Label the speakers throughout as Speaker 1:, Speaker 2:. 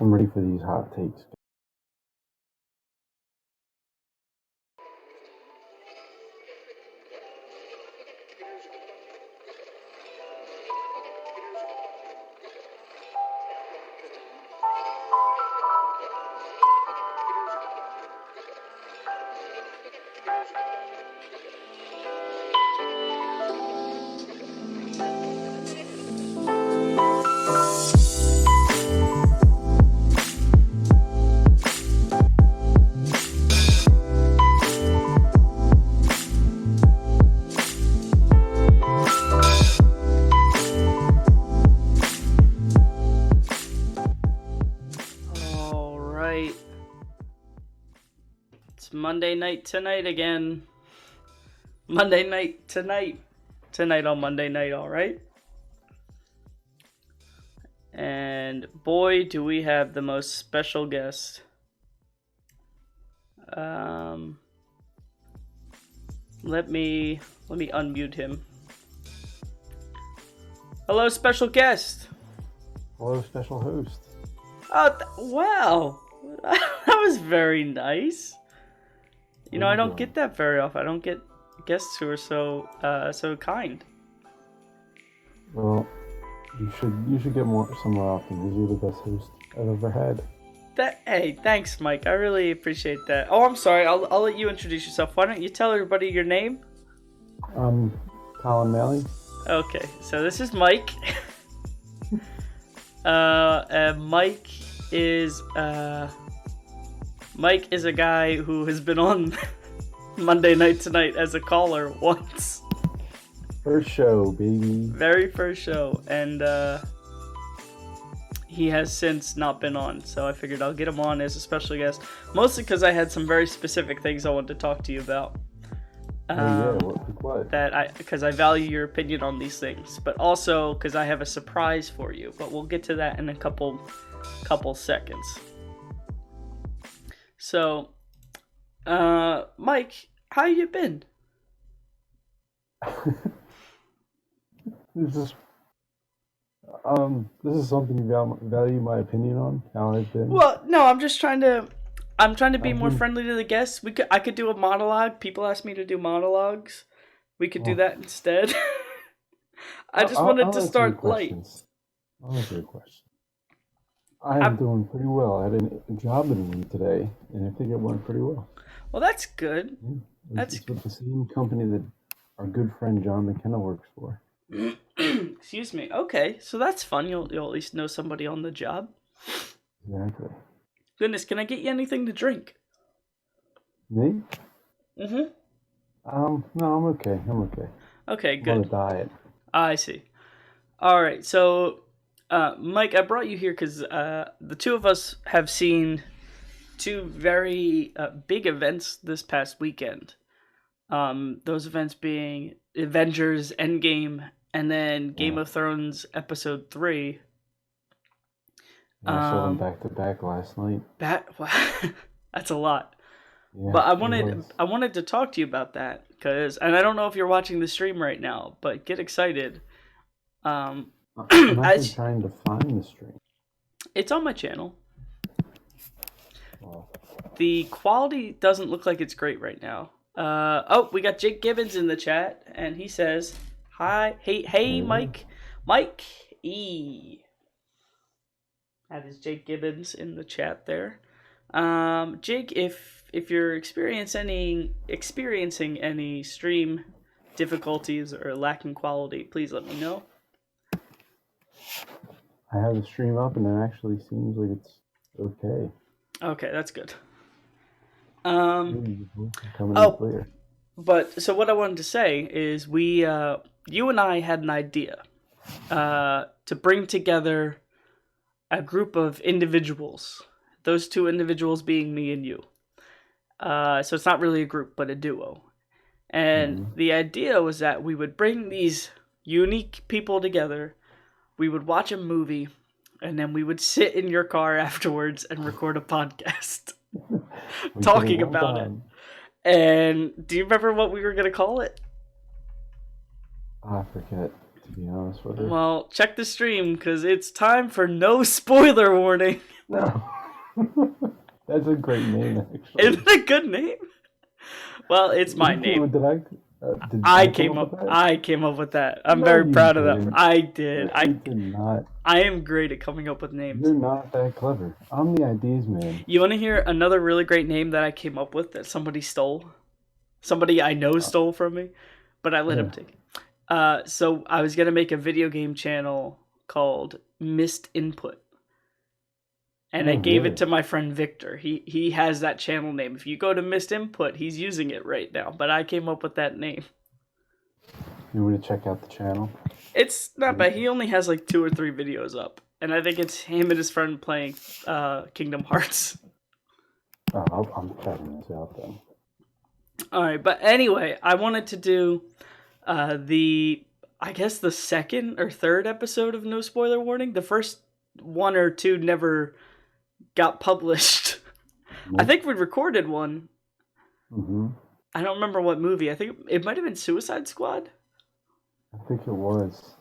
Speaker 1: I'm ready for these hot takes.
Speaker 2: Monday night tonight again. Monday night tonight. Tonight on Monday night, alright? And boy, do we have the most special guest. Let me unmute him. Hello, special guest.
Speaker 1: Hello, special host.
Speaker 2: Oh, wow. That was very nice. You know, I don't get that very often. I don't get guests who are so kind.
Speaker 1: Well, you should get some more often because you're the best host I've ever had.
Speaker 2: Hey, thanks, Mike. I really appreciate that. Oh, I'm sorry. I'll let you introduce yourself. Why don't you tell everybody your name?
Speaker 1: Colin Malley.
Speaker 2: Okay, so this is Mike. Mike is a guy who has been on Monday Night Tonight as a caller once.
Speaker 1: First show, baby.
Speaker 2: Very first show. And he has since not been on. So I figured I'll get him on as a special guest. Mostly because I had some very specific things I wanted to talk to you about.
Speaker 1: What?
Speaker 2: Because I value your opinion on these things. But also because I have a surprise for you. But we'll get to that in a couple seconds. So, Mike, how you been?
Speaker 1: This is something you value my opinion on, how I've been.
Speaker 2: Well, no, I'm trying to be more friendly to the guests. I could do a monologue. People ask me to do monologues. We could do that instead. I just wanted to start light.
Speaker 1: I'll answer your question. I'm doing pretty well. I had a job interview today, and I think it went pretty well.
Speaker 2: Well, that's good.
Speaker 1: Yeah, it's with the same company that our good friend John McKenna works for.
Speaker 2: Excuse me. Okay, so that's fun. You'll at least know somebody on the job.
Speaker 1: Exactly.
Speaker 2: Goodness, can I get you anything to drink?
Speaker 1: Me?
Speaker 2: Mm-hmm.
Speaker 1: No, I'm okay.
Speaker 2: Okay, good.
Speaker 1: I'm on a diet.
Speaker 2: I see. All right, so Mike, I brought you here because the two of us have seen two very big events this past weekend. Those events being Avengers Endgame and then Game of Thrones Episode 3.
Speaker 1: I saw them back to back last night.
Speaker 2: That's a lot.
Speaker 1: Yeah,
Speaker 2: but I wanted to talk to you about that and I don't know if you're watching the stream right now, but get excited.
Speaker 1: I'm actually trying to find the stream.
Speaker 2: It's on my channel. The quality doesn't look like it's great right now. We got Jake Gibbons in the chat, and he says, "Hi, hey, Mike, E." That is Jake Gibbons in the chat there. Jake, if you're experiencing any stream difficulties or lacking quality, please let me know.
Speaker 1: I have the stream up, and it actually seems like it's okay.
Speaker 2: Okay, that's good.
Speaker 1: Coming in clear.
Speaker 2: But so what I wanted to say is you and I had an idea to bring together a group of individuals. Those two individuals being me and you. So it's not really a group, but a duo. And the idea was that we would bring these unique people together. We would watch a movie, and then we would sit in your car afterwards and record a podcast talking about it. And do you remember what we were going to call it?
Speaker 1: I forget, to be honest with you.
Speaker 2: Well, check the stream, because it's time for no spoiler warning.
Speaker 1: No. That's a great name,
Speaker 2: Isn't
Speaker 1: actually.
Speaker 2: it a good name? Well, it's my
Speaker 1: Who
Speaker 2: name.
Speaker 1: came? Did I come up with that?
Speaker 2: I came up with that. I'm
Speaker 1: No,
Speaker 2: very
Speaker 1: you
Speaker 2: proud of that.
Speaker 1: didn't.
Speaker 2: I did.
Speaker 1: No, you did not.
Speaker 2: I am great at coming up with names.
Speaker 1: You're not that clever. I'm the ideas man.
Speaker 2: You want to hear another really great name that I came up with that somebody stole? Somebody I know
Speaker 1: Uh,
Speaker 2: stole from me, but I let him
Speaker 1: yeah.
Speaker 2: take it. So I was gonna make a video game channel called Missed Input, and I
Speaker 1: Oh,
Speaker 2: gave it
Speaker 1: really?
Speaker 2: to my friend Victor. He has that channel name. If you go to Missed Input, he's using it right now. But I came up with that name.
Speaker 1: You want to check out the channel?
Speaker 2: It's not bad. He only has like 2 or 3 videos up, and I think it's him and his friend playing Kingdom Hearts.
Speaker 1: Oh, I'm checking this out then.
Speaker 2: All right, but anyway, I wanted to do the I guess the second or third episode of No Spoiler Warning. The first 1 or 2 never got published. I
Speaker 1: Nope.
Speaker 2: think we recorded one.
Speaker 1: Mm-hmm.
Speaker 2: I don't remember what movie. I think it might have been Suicide Squad.
Speaker 1: I think it was.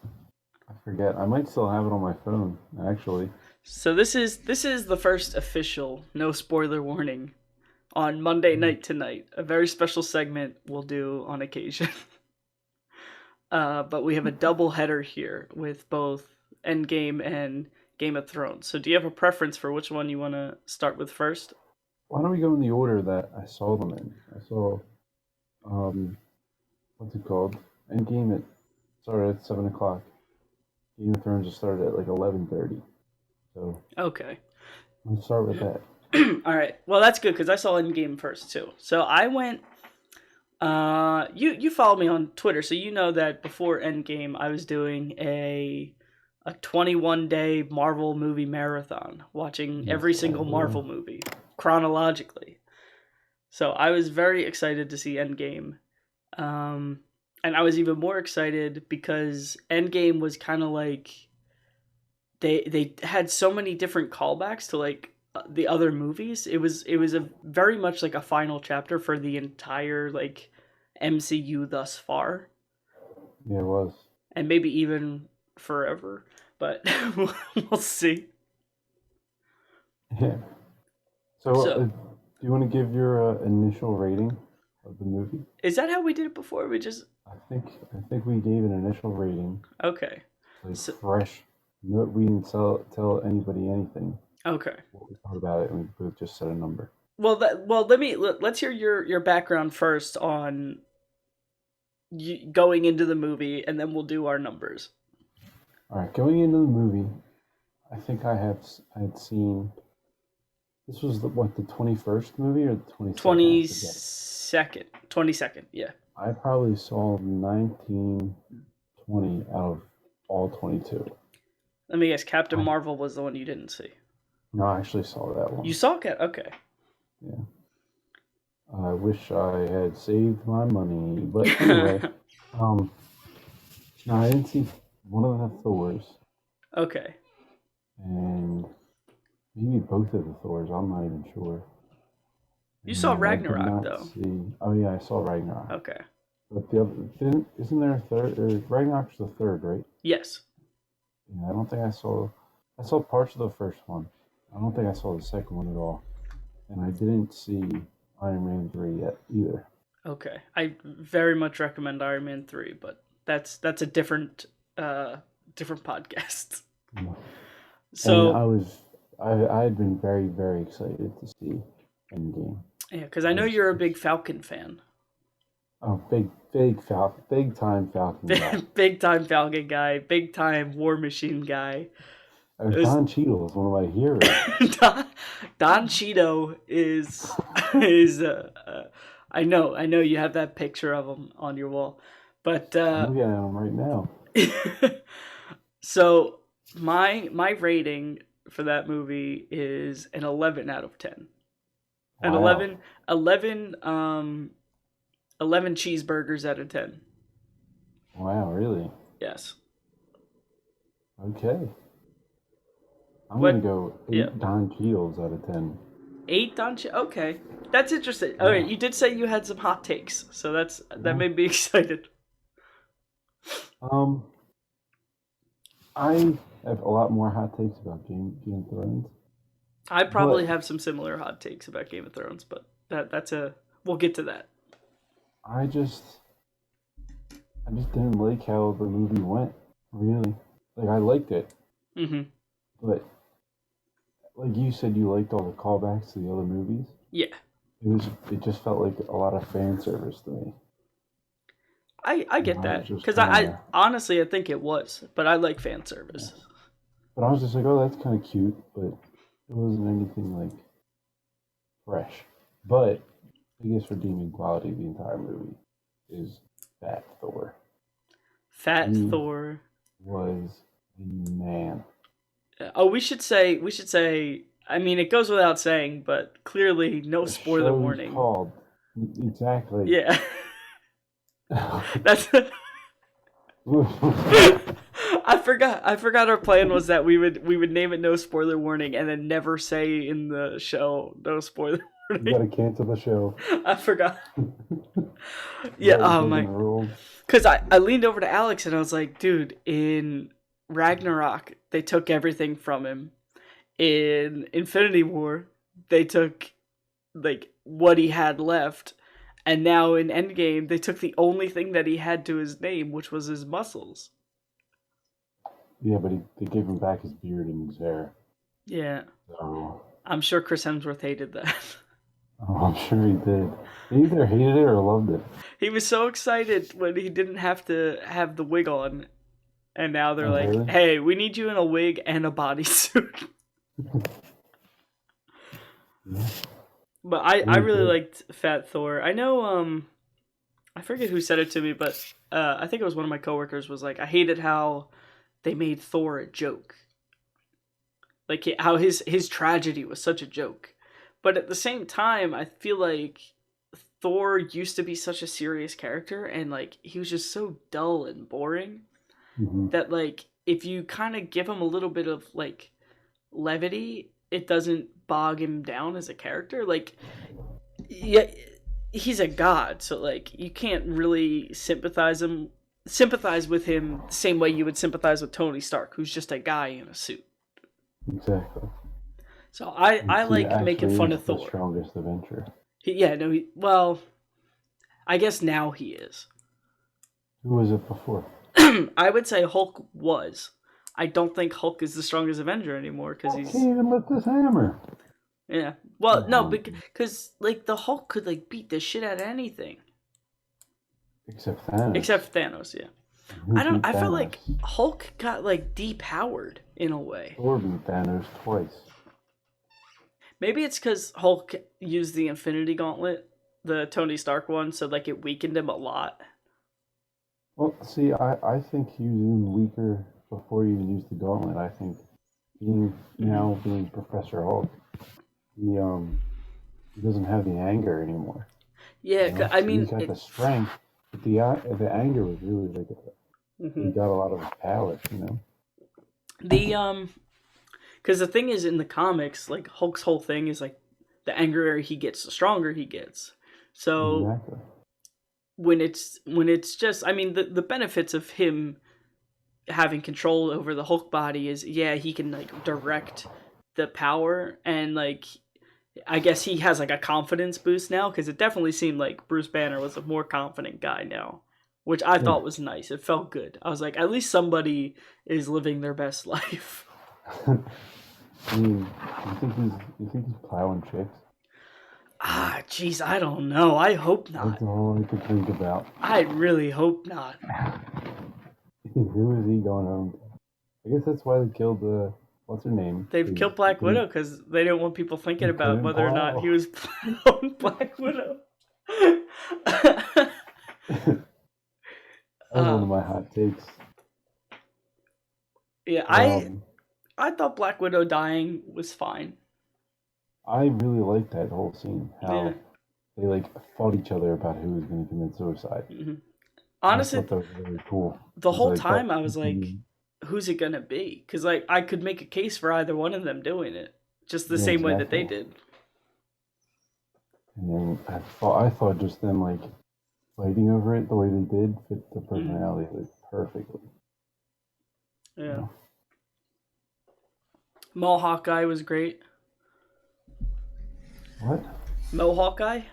Speaker 1: I forget. I might still have it on my phone, actually.
Speaker 2: So this is the first official No Spoiler Warning on Monday Night Tonight. A very special segment we'll do on occasion. But we have a double header here with both Endgame and Game of Thrones. So do you have a preference for which one you want to start with first?
Speaker 1: Why don't we go in the order that I saw them in? I saw, um, what's it called? Endgame it started at 7 o'clock. Game of Thrones just started at like 11:30. So
Speaker 2: Okay.
Speaker 1: let's start with that.
Speaker 2: All right. Well, that's good because I saw Endgame first too. So I went. You follow me on Twitter, so you know that before Endgame, I was doing a 21-day Marvel movie marathon, watching
Speaker 1: Yes,
Speaker 2: every
Speaker 1: I
Speaker 2: single
Speaker 1: do.
Speaker 2: Marvel movie chronologically. So I was very excited to see Endgame. Um, and I was even more excited because Endgame was kind of like they had so many different callbacks to like the other movies. It was a very much like a final chapter for the entire like MCU thus far,
Speaker 1: Yeah, it was.
Speaker 2: and maybe even forever. But we'll see.
Speaker 1: Yeah. So,
Speaker 2: So
Speaker 1: do you want to give your initial rating of the movie?
Speaker 2: is that how we did it before? We just
Speaker 1: I think we gave an initial rating,
Speaker 2: okay.
Speaker 1: like
Speaker 2: So
Speaker 1: fresh. No, we didn't tell anybody anything.
Speaker 2: okay.
Speaker 1: What we thought about it, and we both just said a number.
Speaker 2: Well, let's hear your background first on going into the movie, and then we'll do our numbers.
Speaker 1: All right, going into the movie, I think I had seen this was the 21st movie or the 22nd? I forget.
Speaker 2: 22nd, yeah.
Speaker 1: I probably saw 19, 20 out of all 22.
Speaker 2: Let me guess. Captain
Speaker 1: I
Speaker 2: Marvel was the one you didn't see.
Speaker 1: no, I actually saw that
Speaker 2: You
Speaker 1: one.
Speaker 2: saw Cap? Okay.
Speaker 1: Yeah. I wish I had saved my money, but anyway, um, no, I didn't see one of the Thors,
Speaker 2: Okay.
Speaker 1: and maybe both of the Thors. I'm not even sure.
Speaker 2: You saw
Speaker 1: And I did
Speaker 2: Ragnarok
Speaker 1: not
Speaker 2: though.
Speaker 1: see. Oh yeah, I saw Ragnarok.
Speaker 2: Okay.
Speaker 1: But the other isn't there a third? Ragnarok's the third, right?
Speaker 2: Yes.
Speaker 1: Yeah, I don't think I saw. I saw parts of the first one. I don't think I saw the second one at all, and I didn't see Iron Man 3 yet either.
Speaker 2: Okay. I very much recommend Iron Man 3, but that's a uh different podcast.
Speaker 1: Yeah. And
Speaker 2: So,
Speaker 1: I had been very excited to see Endgame.
Speaker 2: yeah, cuz I
Speaker 1: I
Speaker 2: know
Speaker 1: was
Speaker 2: you're a big Falcon fan.
Speaker 1: oh big time Falcon guy.
Speaker 2: Big time Falcon guy, big time War Machine guy. It was
Speaker 1: Don Cheadle is one of my heroes.
Speaker 2: Don, Don Cheeto is I know you have that picture of him on your wall, but
Speaker 1: I'm looking at him right now.
Speaker 2: so my rating for that movie is an 11 out of 10. An
Speaker 1: Wow.
Speaker 2: 11 cheeseburgers out of 10.
Speaker 1: Wow, really?
Speaker 2: Yes.
Speaker 1: Okay. I'm gonna
Speaker 2: What?
Speaker 1: go
Speaker 2: Yeah.
Speaker 1: 8 Don Cheadles out of 10.
Speaker 2: 8 Don Cheeto. Okay. That's interesting. All right,
Speaker 1: Yeah.
Speaker 2: you did say you had some hot takes, so that
Speaker 1: Yeah.
Speaker 2: made me excited.
Speaker 1: Um, I have a lot more hot takes about Game of Thrones.
Speaker 2: I probably
Speaker 1: But
Speaker 2: have some similar hot takes about Game of Thrones, but that's a we'll get to that.
Speaker 1: I just I just didn't like how the movie went. Really, like I liked it,
Speaker 2: Hmm.
Speaker 1: but like you said, you liked all the callbacks to the other movies.
Speaker 2: Yeah,
Speaker 1: It just felt like a lot of fan service to me.
Speaker 2: I
Speaker 1: And
Speaker 2: get
Speaker 1: I was
Speaker 2: that
Speaker 1: just
Speaker 2: because
Speaker 1: kind
Speaker 2: I
Speaker 1: of
Speaker 2: honestly I think it was, but I like fan
Speaker 1: yeah.
Speaker 2: service.
Speaker 1: But I was just like, oh, that's kind of cute, but it wasn't anything like fresh. But biggest redeeming quality of the entire movie is Fat Thor.
Speaker 2: Fat
Speaker 1: He
Speaker 2: Thor.
Speaker 1: was the man.
Speaker 2: Oh, we should say. I mean, it goes without saying, but clearly, no
Speaker 1: The
Speaker 2: spoiler
Speaker 1: show's
Speaker 2: warning.
Speaker 1: called exactly.
Speaker 2: Yeah, that's.
Speaker 1: You
Speaker 2: I forgot our plan was that we would name it no spoiler warning and then never say in the show no spoiler warning.
Speaker 1: gotta cancel the show.
Speaker 2: I forgot.
Speaker 1: Is
Speaker 2: Yeah,
Speaker 1: that
Speaker 2: oh
Speaker 1: breaking
Speaker 2: my.
Speaker 1: the rules?
Speaker 2: Because I leaned over to Alex and I was like, dude, in Ragnarok, they took everything from him. In Infinity War, they took like what he had left. And now in Endgame, they took the only thing that he had to his name, which was his muscles.
Speaker 1: Yeah, but they gave him back his beard and his hair.
Speaker 2: Yeah.
Speaker 1: So,
Speaker 2: I'm sure Chris Hemsworth hated that.
Speaker 1: oh, I'm sure he did. He either hated it or loved it.
Speaker 2: He was so excited when he didn't have to have the wig on. And now they're
Speaker 1: Oh,
Speaker 2: like,
Speaker 1: really?
Speaker 2: hey, we need you in a wig and a bodysuit.
Speaker 1: Yeah.
Speaker 2: But I
Speaker 1: Really
Speaker 2: really
Speaker 1: good.
Speaker 2: liked Fat Thor. I know I forget who said it to me, but I think it was one of my coworkers was like, I hated how they made Thor a joke. Like how his tragedy was such a joke. But at the same time, I feel like Thor used to be such a serious character and like he was just so dull and boring
Speaker 1: Hmm.
Speaker 2: that like if you kind of give him a little bit of like levity, it doesn't bog him down as a character. Like yeah, he's a god, so like you can't really sympathize with him the same way you would sympathize with Tony Stark, who's just a guy in a suit.
Speaker 1: Exactly.
Speaker 2: So I
Speaker 1: He
Speaker 2: like making
Speaker 1: actually
Speaker 2: fun
Speaker 1: is
Speaker 2: of
Speaker 1: the
Speaker 2: Thor.
Speaker 1: strongest Avenger.
Speaker 2: Yeah, no, well, I guess now he is.
Speaker 1: Who was it before?
Speaker 2: I would say Hulk was. I don't think Hulk is the strongest Avenger anymore because
Speaker 1: Hulk
Speaker 2: he's
Speaker 1: can't even lift this hammer.
Speaker 2: yeah. Well, no,
Speaker 1: Um,
Speaker 2: because like the Hulk could like beat the shit out of anything
Speaker 1: except Thanos.
Speaker 2: except Thanos. Yeah,
Speaker 1: Who
Speaker 2: I don't.
Speaker 1: beat
Speaker 2: I felt
Speaker 1: Thanos?
Speaker 2: like Hulk got like depowered in a way.
Speaker 1: Thor beat Thanos twice.
Speaker 2: Maybe it's because Hulk used the Infinity Gauntlet, the Tony Stark one, so like it weakened him a lot.
Speaker 1: Well, see, I think he was even weaker before he even used the gauntlet. I think
Speaker 2: Hmm.
Speaker 1: being Professor Hulk, he he doesn't have the anger anymore.
Speaker 2: Yeah, I
Speaker 1: So he's
Speaker 2: mean,
Speaker 1: got the strength, but the anger was really like he
Speaker 2: mhm.
Speaker 1: got a lot of his power.
Speaker 2: the because the thing is in the comics, like Hulk's whole thing is like the angrier he gets, the stronger he gets. So
Speaker 1: Exactly.
Speaker 2: when it's just, I mean, the benefits of him having control over the Hulk body is yeah, he can like direct the power and like I guess he has like a confidence boost now because it definitely seemed like Bruce Banner was a more confident guy now, which I
Speaker 1: Yeah.
Speaker 2: thought was nice. It felt good. I was like, at least somebody is living their best life.
Speaker 1: I mean, you think he's plowing chicks?
Speaker 2: Ah, jeez, I don't know. I hope
Speaker 1: That's
Speaker 2: not.
Speaker 1: all I could think about.
Speaker 2: I really hope not.
Speaker 1: Who is he going home to? I guess that's why they killed what's her name?
Speaker 2: They've
Speaker 1: Because
Speaker 2: killed Black Widow because they didn't want people thinking
Speaker 1: he
Speaker 2: about
Speaker 1: couldn't
Speaker 2: whether or not he
Speaker 1: plow.
Speaker 2: was plowing Black Widow.
Speaker 1: That was one
Speaker 2: uh,
Speaker 1: of my hot takes.
Speaker 2: yeah, I
Speaker 1: Um,
Speaker 2: I thought Black Widow dying was fine.
Speaker 1: I really liked that whole scene.
Speaker 2: Yeah.
Speaker 1: How they like fought each other about who was going to commit suicide.
Speaker 2: Hmm.
Speaker 1: I
Speaker 2: Honestly,
Speaker 1: thought that was really cool.
Speaker 2: the
Speaker 1: It's
Speaker 2: whole
Speaker 1: like that.
Speaker 2: time I was like, "Who's it gonna be?" Because like I could make a case for either one of them doing it, just the
Speaker 1: Yeah,
Speaker 2: same way that they
Speaker 1: exactly.
Speaker 2: did.
Speaker 1: And then I thought just them like fighting over it the way they did fit the
Speaker 2: Hmm.
Speaker 1: personality like perfectly. You
Speaker 2: Yeah,
Speaker 1: know.
Speaker 2: Mohawk guy was great.
Speaker 1: What?
Speaker 2: Mohawk guy?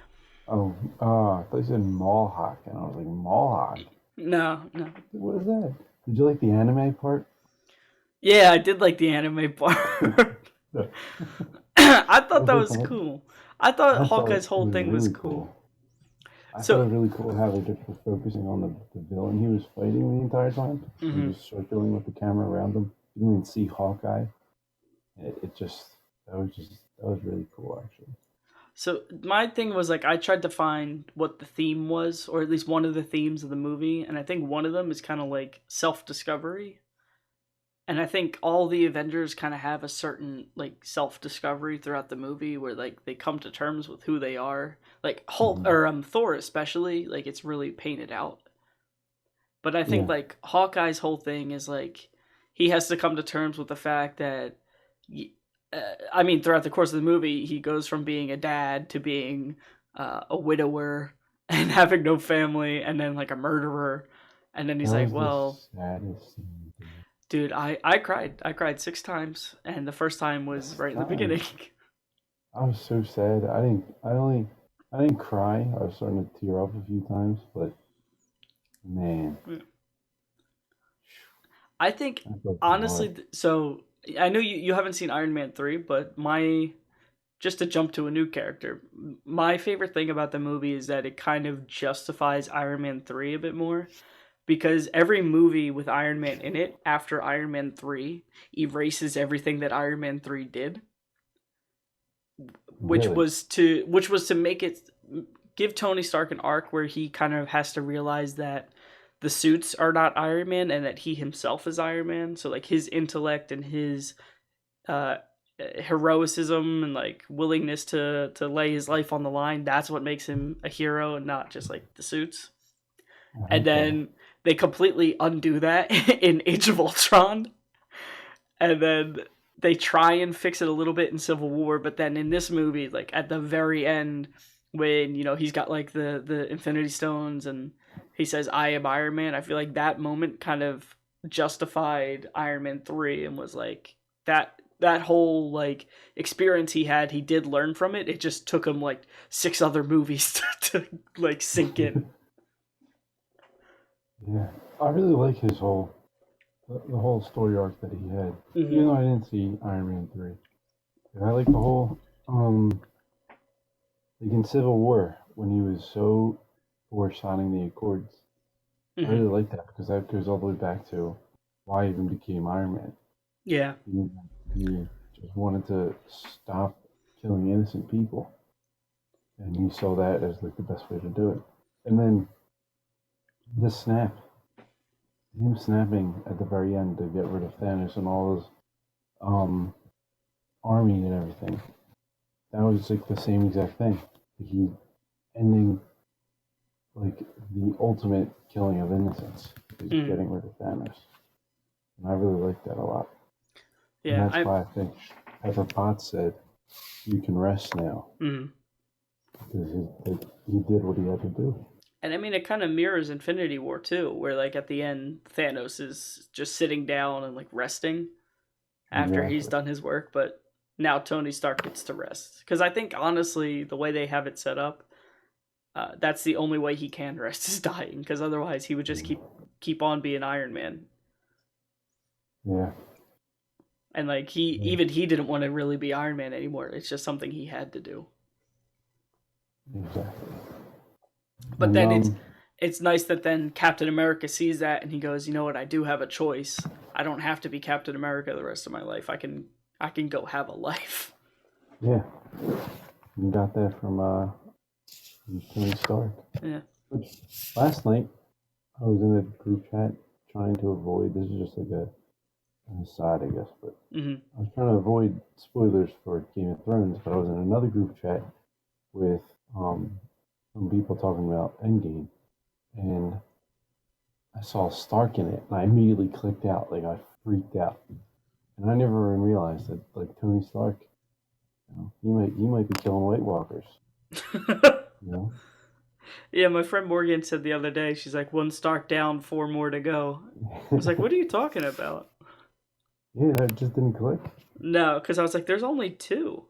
Speaker 1: Oh, I thought you said Mallhawk, and I was like, Mallhawk?
Speaker 2: No, no.
Speaker 1: What is that? Did you like the anime part?
Speaker 2: Yeah, I did like the anime part.
Speaker 1: Yeah.
Speaker 2: I
Speaker 1: I
Speaker 2: thought
Speaker 1: was
Speaker 2: that
Speaker 1: like,
Speaker 2: was cool. I thought
Speaker 1: I thought
Speaker 2: Hawkeye's
Speaker 1: it
Speaker 2: whole
Speaker 1: was
Speaker 2: thing was
Speaker 1: really
Speaker 2: cool.
Speaker 1: cool. I thought it
Speaker 2: So,
Speaker 1: was really cool how they just were focusing on the villain he was fighting the entire time. And
Speaker 2: mhm.
Speaker 1: just circling with the camera around him. You didn't even see Hawkeye. It just, that was really cool, actually.
Speaker 2: So my thing was like I tried to find what the theme was, or at least one of the themes of the movie, and I think one of them is kind of like self-discovery. And I think all the Avengers kind of have a certain like self-discovery throughout the movie where like they come to terms with who they are. Like Hulk
Speaker 1: Hmm.
Speaker 2: or Thor especially, like it's really painted out. But I think
Speaker 1: Yeah.
Speaker 2: like Hawkeye's whole thing is like he has to come to terms with the fact that I mean, throughout the course of the movie, he goes from being a dad to being a widower and having no family, and then like a murderer, and then he's
Speaker 1: That
Speaker 2: like,
Speaker 1: was the
Speaker 2: "Well,
Speaker 1: saddest scene, dude.
Speaker 2: dude, I cried. I cried 6 times, and the first time was right in the beginning."
Speaker 1: Times. I was so sad. I didn't cry. I was starting to tear up a few times, but man,
Speaker 2: I think
Speaker 1: that broke my
Speaker 2: honestly,
Speaker 1: heart.
Speaker 2: so I know you haven't seen Iron Man 3, but my just to jump to a new character, my favorite thing about the movie is that it kind of justifies Iron Man 3 a bit more because every movie with Iron Man in it after Iron Man 3 erases everything that Iron Man 3 did,
Speaker 1: Really?
Speaker 2: which was to make it give Tony Stark an arc where he kind of has to realize that the suits are not Iron Man and that he himself is Iron Man. So like his intellect and his uh heroicism and like willingness to lay his life on the line, that's what makes him a hero and not just like the suits.
Speaker 1: I
Speaker 2: And
Speaker 1: hope so.
Speaker 2: then they completely undo that in Age of Ultron, and then they try and fix it a little bit in Civil War, but then in this movie, like at the very end, when he's got like the Infinity Stones and he says, "I am Iron Man," I feel like that moment kind of justified Iron Man 3 and was like that whole like experience he had, he did learn from it. It just took him like 6 other movies to like sink in.
Speaker 1: Yeah, I really like his the whole story arc that he had. Even
Speaker 2: Hmm.
Speaker 1: though I didn't see Iron Man 3, I like the whole like in Civil War when he was so for signing the Accords. I
Speaker 2: Hmm.
Speaker 1: really like that because that goes all the way back to why he even became Iron Man.
Speaker 2: Yeah.
Speaker 1: He, he just wanted to stop killing innocent people, and he saw that as like the best way to do it. And then the snap, him snapping at the very end to get rid of Thanos and all his um, army and everything. That was like the same exact thing. He ending like the ultimate killing of innocence is
Speaker 2: Hmm.
Speaker 1: getting rid of Thanos, and I really like that a lot. And
Speaker 2: Yeah.
Speaker 1: that's why I think Pepper Potts said, "You can rest now,"
Speaker 2: Mhm.
Speaker 1: because he did what he had to do.
Speaker 2: And I mean, it kind of mirrors Infinity War too, where like at the end, Thanos is just sitting down and like resting after he's
Speaker 1: Exactly.
Speaker 2: done his work, but now Tony Stark gets to rest. Because I think honestly, the way they have it set up, that's the only way he can rest is dying. Because otherwise, he would just keep on being Iron Man.
Speaker 1: Yeah.
Speaker 2: And like he
Speaker 1: Yeah.
Speaker 2: even he didn't want to really be Iron Man anymore. It's just something he had to do.
Speaker 1: Exactly.
Speaker 2: But
Speaker 1: And
Speaker 2: then it's nice that then Captain America sees that and he goes, you know what? I do have a choice. I don't have to be Captain America the rest of my life. I can go have a life.
Speaker 1: yeah, you got that from Tony Stark.
Speaker 2: Yeah.
Speaker 1: Which last night I was in a group chat trying to avoid. This is just like an aside, I guess, but
Speaker 2: Hmm.
Speaker 1: I was trying to avoid spoilers for Game of Thrones. But I was in another group chat with um, some people talking about Endgame, and I saw Stark in it, and I immediately clicked out. Like I freaked out, and I never even realized that like Tony Stark, he might be killing White Walkers. You know,
Speaker 2: Yeah, my friend Morgan said the other day, she's like, one Stark down, 4 more to go. I was like, what are you talking about?
Speaker 1: yeah, that just didn't click.
Speaker 2: No, because I was like, there's only two.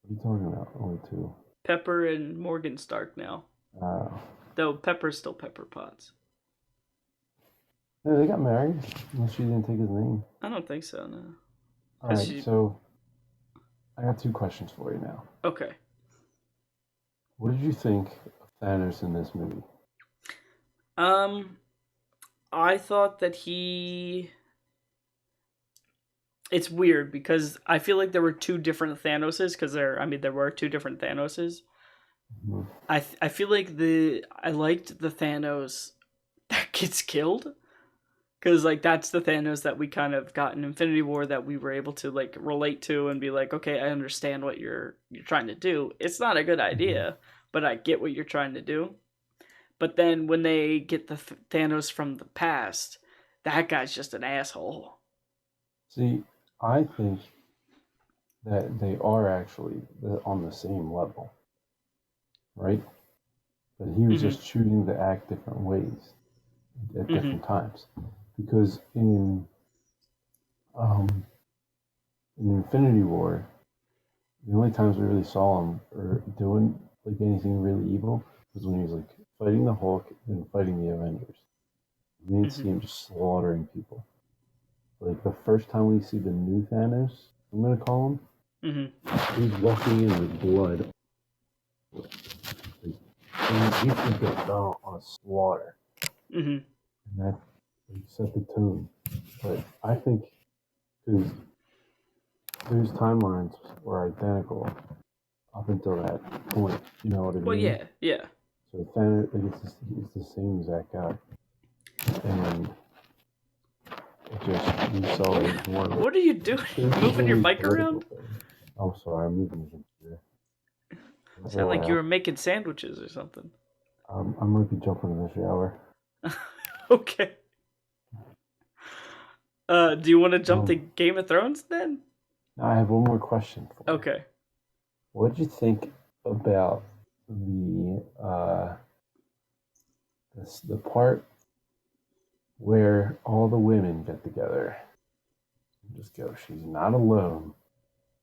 Speaker 1: What are you talking about? Only two.
Speaker 2: Pepper and Morgan Stark now.
Speaker 1: Uh,
Speaker 2: Though Pepper's still Pepper Potts.
Speaker 1: no, they got married. Unless she didn't take his name.
Speaker 2: I don't think so, no.
Speaker 1: All
Speaker 2: Has
Speaker 1: right,
Speaker 2: she?
Speaker 1: so I got two questions for you now.
Speaker 2: Okay.
Speaker 1: What did you think of Thanos in this movie?
Speaker 2: Um, I thought that he. It's weird because I feel like there were two different Thanoses because there were two different Thanoses.
Speaker 1: Mhm.
Speaker 2: I feel like I liked the Thanos that gets killed because like that's the Thanos that we kind of got in Infinity War that we were able to like relate to and be like, okay, I understand what you're trying to do. It's not a good
Speaker 1: Mhm.
Speaker 2: idea, but I get what you're trying to do. But then when they get the Thanos from the past, that guy's just an asshole.
Speaker 1: See, I think that they are actually on the same level, right? But he was
Speaker 2: Mhm.
Speaker 1: just choosing to act different ways at
Speaker 2: Mhm.
Speaker 1: different times. Because um, in Infinity War, the only times we really saw him or doing like anything really evil was when he was like fighting the Hulk and fighting the Avengers. We didn't see
Speaker 2: Mhm.
Speaker 1: him just slaughtering people. Like the first time we see the new Thanos, I'm gonna call him,
Speaker 2: Mhm.
Speaker 1: he's walking in with blood. Like, and he could get down on a slaughter,
Speaker 2: Mhm.
Speaker 1: and that like, set the tone. But I think because those timelines were identical up until that point, you know what I
Speaker 2: Well,
Speaker 1: mean?
Speaker 2: yeah, yeah.
Speaker 1: So Thanos, like it's the same exact guy, and it just you saw
Speaker 2: What
Speaker 1: like more of
Speaker 2: what are you doing?
Speaker 1: this is
Speaker 2: Moving your
Speaker 1: really
Speaker 2: mic
Speaker 1: political
Speaker 2: around?
Speaker 1: thing. I'm sorry, I'm moving the computer. Is that
Speaker 2: Sound like you
Speaker 1: loud?
Speaker 2: were making sandwiches or something.
Speaker 1: I might be jumping in the shower.
Speaker 2: Okay. Do you want to jump to
Speaker 1: Um,
Speaker 2: Game of Thrones then?
Speaker 1: I have one more question for you.
Speaker 2: Okay.
Speaker 1: What did you think about the part where all the women get together and just go, she's not alone?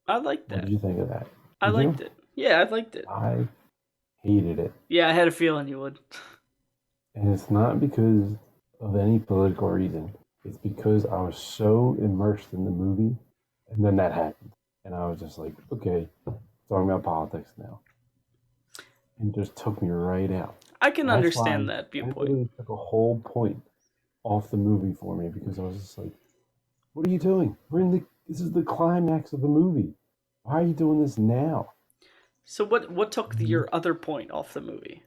Speaker 2: I liked
Speaker 1: What did
Speaker 2: that.
Speaker 1: you think of that?
Speaker 2: I
Speaker 1: Did you?
Speaker 2: liked it. Yeah, I liked it.
Speaker 1: I hated it.
Speaker 2: Yeah, I had a feeling you would.
Speaker 1: And it's not because of any political reason. It's because I was so immersed in the movie and then that happened. And I was just like, okay, talking about politics now. And just took me right out.
Speaker 2: I can
Speaker 1: And that's why
Speaker 2: understand that
Speaker 1: that
Speaker 2: viewpoint.
Speaker 1: literally took a whole point off the movie for me because I was just like, what are you doing? This is the climax of the movie. Why are you doing this now?
Speaker 2: So what took
Speaker 1: Mhm.
Speaker 2: your other point off the movie?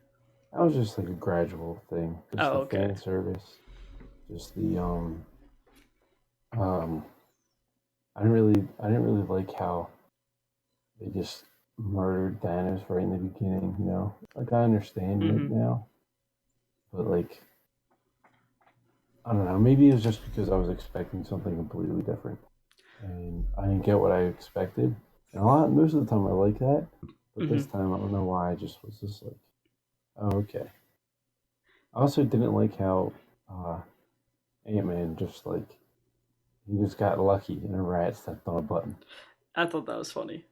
Speaker 1: That was just like a gradual thing. Just
Speaker 2: Oh,
Speaker 1: the
Speaker 2: okay.
Speaker 1: fan service. Just the um I didn't really like how they just murdered Thanos right in the beginning, you know? Like I understand it
Speaker 2: Mhm.
Speaker 1: now, but like I don't know, maybe it was just because I was expecting something completely different. And I didn't get what I expected. And most of the time I like that, but this
Speaker 2: Mhm.
Speaker 1: time I don't know why I just was just like, oh, okay. I also didn't like how Ant Man just like he just got lucky and a rat stepped on a button.
Speaker 2: I thought that was funny.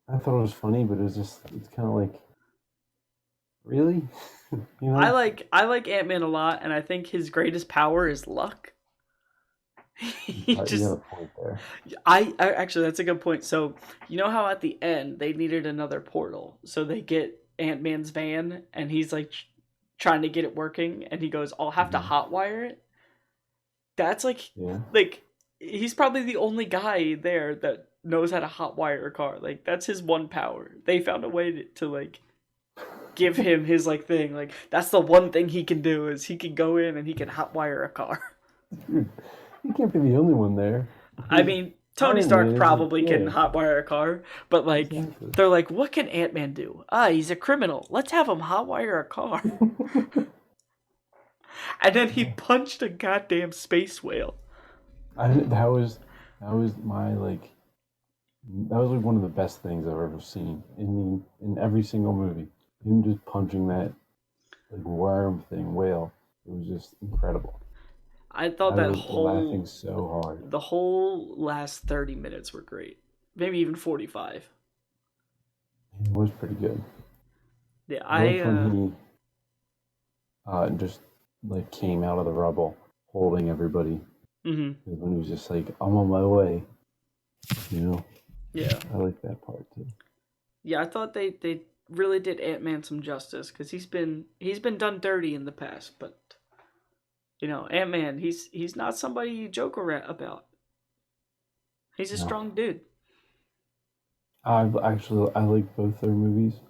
Speaker 1: I thought it was funny, but it's kind of like really, you
Speaker 2: I
Speaker 1: know?
Speaker 2: like I like Ant-Man a lot and I think his greatest power is luck. he
Speaker 1: You got
Speaker 2: just
Speaker 1: a point there.
Speaker 2: I actually that's a good point. So, you know how at the end they needed another portal. So they get Ant-Man's van and he's like trying to get it working and he goes, "I'll have to
Speaker 1: Hmm.
Speaker 2: hotwire it." That's
Speaker 1: Yeah.
Speaker 2: like he's probably the only guy there that knows how to hotwire a car. Like that's his one power. They found a way to like give him his like thing. Like that's the one thing he can do is he can go in and he can hotwire a car.
Speaker 1: Dude, you can't be the only one there.
Speaker 2: I
Speaker 1: Because
Speaker 2: mean, Tony
Speaker 1: Iron
Speaker 2: Stark
Speaker 1: Man isn't.
Speaker 2: probably can
Speaker 1: Yeah,
Speaker 2: hotwire a car, but like
Speaker 1: exactly.
Speaker 2: they're like, what can Ant Man do? Ah, he's a criminal. Let's have him hotwire a car. And then he punched a goddamn space whale.
Speaker 1: That was my like that was like one of the best things I've ever seen in every single movie. Him just punching that like worm thing, whale. It was just incredible.
Speaker 2: I thought
Speaker 1: I
Speaker 2: that
Speaker 1: was laughing
Speaker 2: whole
Speaker 1: so hard.
Speaker 2: the whole last 30 minutes were great. Maybe even 45.
Speaker 1: It was pretty good.
Speaker 2: Yeah,
Speaker 1: I liked when he just like came out of the rubble holding everybody.
Speaker 2: mhm.
Speaker 1: When he was just like, I'm on my way, you know?
Speaker 2: Yeah.
Speaker 1: I like that part too.
Speaker 2: Yeah, I thought they really did Ant-Man some justice cuz he's been done dirty in the past, but Ant-Man, he's not somebody you joke around about. He's a
Speaker 1: No.
Speaker 2: strong dude.
Speaker 1: I like both their movies.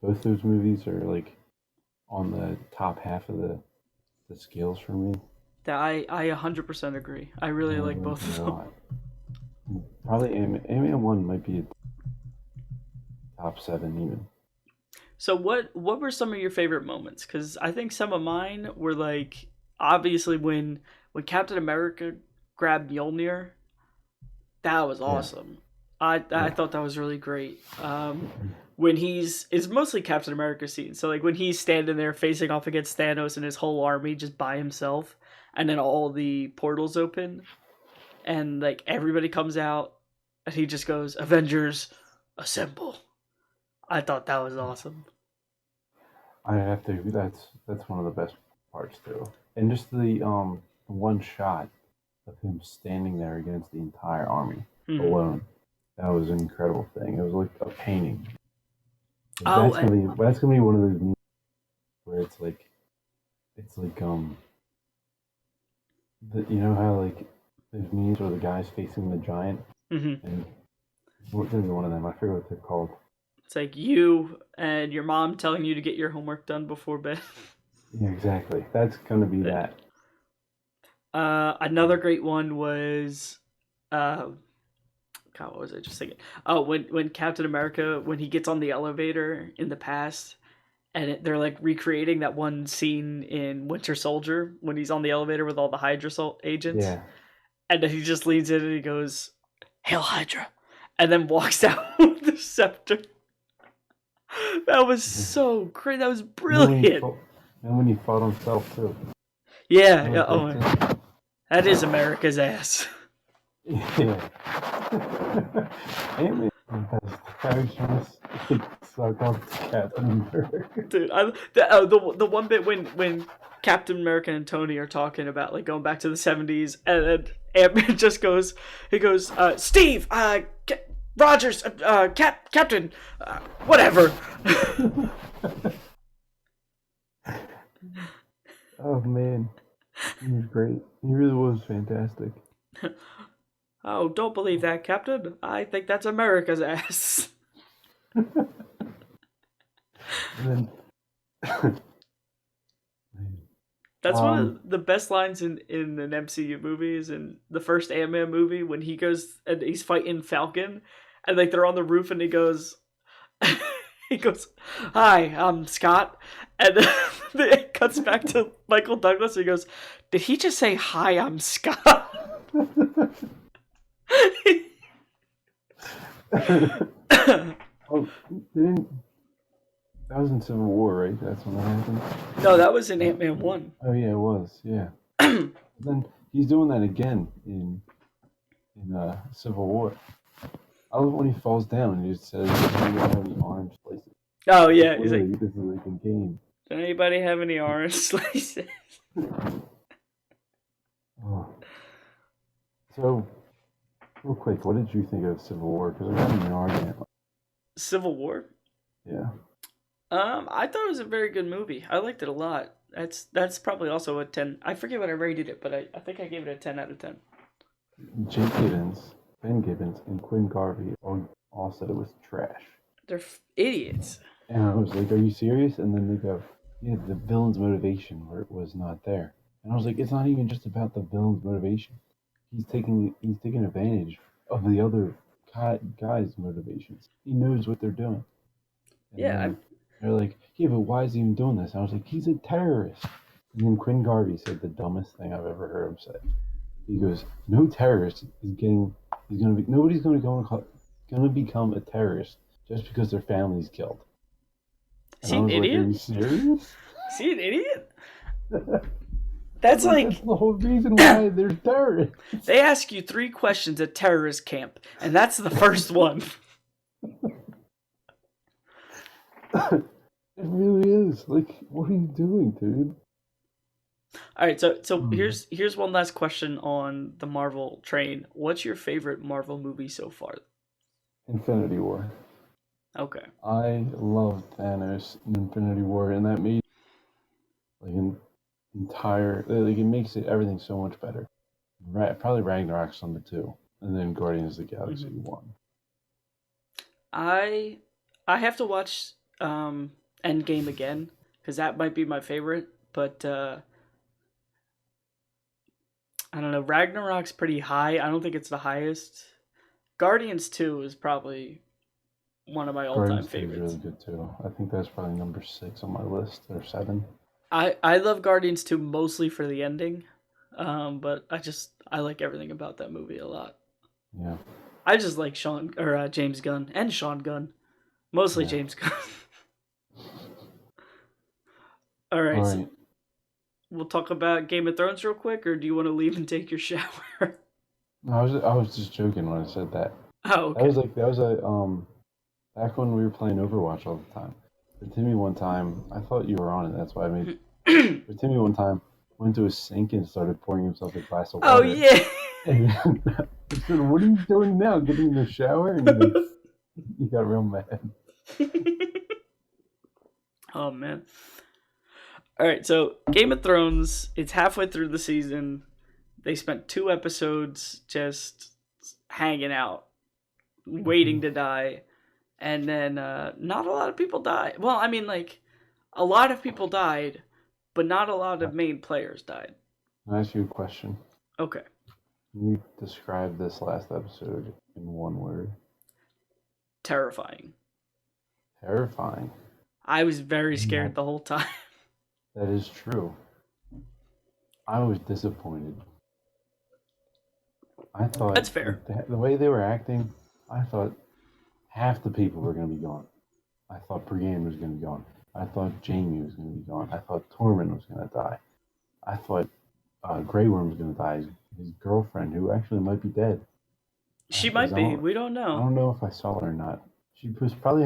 Speaker 1: Both those movies are like on the top half of the scales for me.
Speaker 2: That I 100% agree. I
Speaker 1: I
Speaker 2: really like
Speaker 1: like
Speaker 2: both
Speaker 1: them
Speaker 2: of
Speaker 1: a
Speaker 2: them.
Speaker 1: lot. Probably Ant-Man 1 might be a top 7 even.
Speaker 2: So what were some of your favorite moments? Cuz I think some of mine were like obviously when Captain America grabbed Mjolnir, that was
Speaker 1: Yeah,
Speaker 2: awesome. I
Speaker 1: yeah.
Speaker 2: thought that was really great. When it's mostly Captain America scene. So like when he's standing there facing off against Thanos and his whole army just by himself, and then all the portals open, and like everybody comes out, and he just goes, "Avengers, assemble!" I thought that was awesome.
Speaker 1: I have to. That's one of the best parts too. And just the one shot of him standing there against the entire army
Speaker 2: Hmm.
Speaker 1: alone. That was an incredible thing. It was like a painting. Like,
Speaker 2: Oh,
Speaker 1: that's gonna be one of those memes where it's like you know how like there's memes where the guy's facing the giant
Speaker 2: mhm.
Speaker 1: and what is one of them? I forget what they're called.
Speaker 2: It's like you and your mom telling you to get your homework done before bed.
Speaker 1: Yeah, exactly. That's gonna be
Speaker 2: Yeah.
Speaker 1: that.
Speaker 2: Another great one was, uh, God, what was I just thinking? Oh, when Captain America when he gets on the elevator in the past, and they're like recreating that one scene in Winter Soldier when he's on the elevator with all the Hydra agents,
Speaker 1: Yeah.
Speaker 2: and then he just leans in and he goes, "Hail Hydra," and then walks out with the scepter. That was so great. That was
Speaker 1: And then when he
Speaker 2: brilliant.
Speaker 1: fought, and when he fought himself too.
Speaker 2: Yeah,
Speaker 1: That
Speaker 2: yeah.
Speaker 1: was
Speaker 2: Oh,
Speaker 1: great too.
Speaker 2: that is America's ass.
Speaker 1: Yeah. Ant-Man has characters like suck up to Captain America.
Speaker 2: Dude, the one bit when Captain America and Tony are talking about like going back to the 70s, and then Ant-Man just goes, he goes, Steve, Rogers, Captain, whatever.
Speaker 1: Oh man, he was great. He really was fantastic.
Speaker 2: Oh, don't believe that, Captain. I think that's America's ass.
Speaker 1: And then,
Speaker 2: That's one
Speaker 1: um,
Speaker 2: of the best lines in an MCU movie is in the first Ant-Man movie when he goes and he's fighting Falcon, and like they're on the roof and he goes, he goes, "Hi, I'm Scott," and then it cuts back to Michael Douglas. And he goes, "Did he just say hi? I'm Scott."
Speaker 1: oh, didn't that was in Civil War, right? That's when that happened.
Speaker 2: No, that was in Ant-Man 1.
Speaker 1: Oh yeah, it was. Yeah. Then he's doing that again in Civil War. I love when he falls down and he just says, "I don't have any arms places."
Speaker 2: Oh
Speaker 1: Like
Speaker 2: yeah, he's like,
Speaker 1: literally, this is like a game.
Speaker 2: "Does anybody have any orange slices?"
Speaker 1: Oh. So, real quick, what did you think of Civil War? Because we're having an argument.
Speaker 2: Civil War.
Speaker 1: Yeah.
Speaker 2: I thought it was a very good movie. I liked it a lot. That's probably also a 10. I forget what I rated it, but I think I gave it a 10 out of 10.
Speaker 1: Jake Gibbons, Ben Gibbons, and Quinn Garvey all said it was trash.
Speaker 2: They're idiots.
Speaker 1: And I was like, "Are you serious?" And then they go, "Yeah, the villain's motivation was not there." And I was like, "It's not even just about the villain's motivation. He's taking advantage of the other guys' motivations. He knows what they're doing." And
Speaker 2: Yeah,
Speaker 1: then they're like, "Yeah, but why is he even doing this?" And I was like, "He's a terrorist." And then Quinn Garvey said the dumbest thing I've ever heard him say. He goes, "No terrorist is getting. He's gonna be. Nobody's gonna become a terrorist just because their family's killed."
Speaker 2: is
Speaker 1: And
Speaker 2: he
Speaker 1: I
Speaker 2: an
Speaker 1: was like, "Are you
Speaker 2: idiot?
Speaker 1: serious?"
Speaker 2: Is he an idiot?
Speaker 1: I'm
Speaker 2: That's
Speaker 1: like, that's
Speaker 2: like
Speaker 1: the whole reason why they're terrorists.
Speaker 2: they ask you 3 questions at terrorist camp, and that's the first one.
Speaker 1: It really is. Like, what are you doing, dude?
Speaker 2: All right, so
Speaker 1: Hmm.
Speaker 2: here's one last question on the Marvel train. What's your favorite Marvel movie so far?
Speaker 1: Infinity War.
Speaker 2: Okay.
Speaker 1: I loved Thanos in Infinity War, and that made like an entire like it makes it everything so much better. Right, probably Ragnarok's number two, and then Guardians of the Galaxy
Speaker 2: hmm
Speaker 1: one.
Speaker 2: I I have to watch Endgame again because that might be my favorite, but I don't know. Ragnarok's pretty high. I don't think it's the highest. Guardians 2 is probably one of my all-time
Speaker 1: Guardians two is really
Speaker 2: favorites.
Speaker 1: good too. I think that's probably number six on my list or seven.
Speaker 2: I love Guardians 2 mostly for the ending. But I like everything about that movie a lot.
Speaker 1: Yeah,
Speaker 2: I just like Sean or James Gunn and Sean Gunn, mostly
Speaker 1: yeah.
Speaker 2: James Gunn. All
Speaker 1: All
Speaker 2: right, so
Speaker 1: right.
Speaker 2: we'll talk about Game of Thrones real quick, or do you want to leave and take your shower?
Speaker 1: No, I was just joking when I said that.
Speaker 2: Oh,
Speaker 1: That was
Speaker 2: okay.
Speaker 1: like that was a back when we were playing Overwatch all the time. But Timmy one time, I thought you were on it. That's why I made. But Timmy one time went to his sink and started pouring himself a glass of
Speaker 2: Oh
Speaker 1: water.
Speaker 2: yeah.
Speaker 1: And I said, "What are you doing now? Getting in the shower?" And he got real mad.
Speaker 2: Oh man. All right, so Game of Thrones. It's halfway through the season. They spent 2 episodes just hanging out, waiting to die, and then not a lot of people died. Well, I mean, like a lot of people died, but not a lot of main players died.
Speaker 1: Can I ask you a question?
Speaker 2: Okay,
Speaker 1: Can you describe this last episode in one word?
Speaker 2: terrifying.
Speaker 1: Terrifying.
Speaker 2: I was very
Speaker 1: And
Speaker 2: scared the whole time.
Speaker 1: that is true. I was disappointed. I thought
Speaker 2: That's fair.
Speaker 1: like the way they were acting, I thought half the people were going to be gone. I thought Brienne was going to be gone. I thought Jamie was going to be gone. I thought Tormund was going to die. I thought Grey Worm was going to die. His girlfriend, who actually might be dead,
Speaker 2: She
Speaker 1: because
Speaker 2: might be. We don't
Speaker 1: I
Speaker 2: know.
Speaker 1: don't know if I saw her or not. She was probably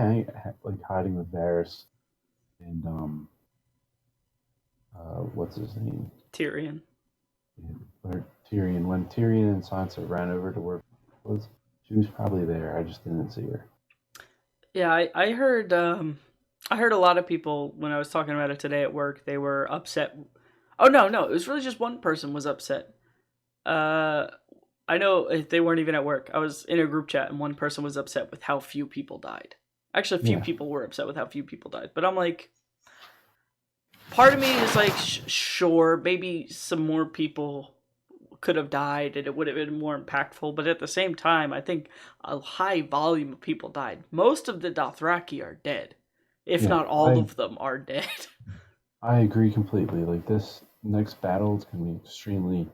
Speaker 1: like hiding with Varys and what's his name,
Speaker 2: Tyrion.
Speaker 1: or Tyrion. When Tyrion and Sansa ran over to where was, she was probably there. I just didn't see her.
Speaker 2: Yeah, I heard a lot of people when I was talking about it today at work, they were upset. Oh no, it was really just one person was upset. Uh I know they weren't even at work. I was in a group chat and one person was upset with how few people died. Actually, a few
Speaker 1: Yeah,
Speaker 2: people were upset with how few people died. But I'm like, part of me is like, sure, maybe some more people could have died and it would have been more impactful. But at the same time, I think a high volume of people died. Most of the Dothraki are dead, if
Speaker 1: yeah.
Speaker 2: not all
Speaker 1: I
Speaker 2: of them are dead.
Speaker 1: I agree completely. Like this next battle is going to be extremely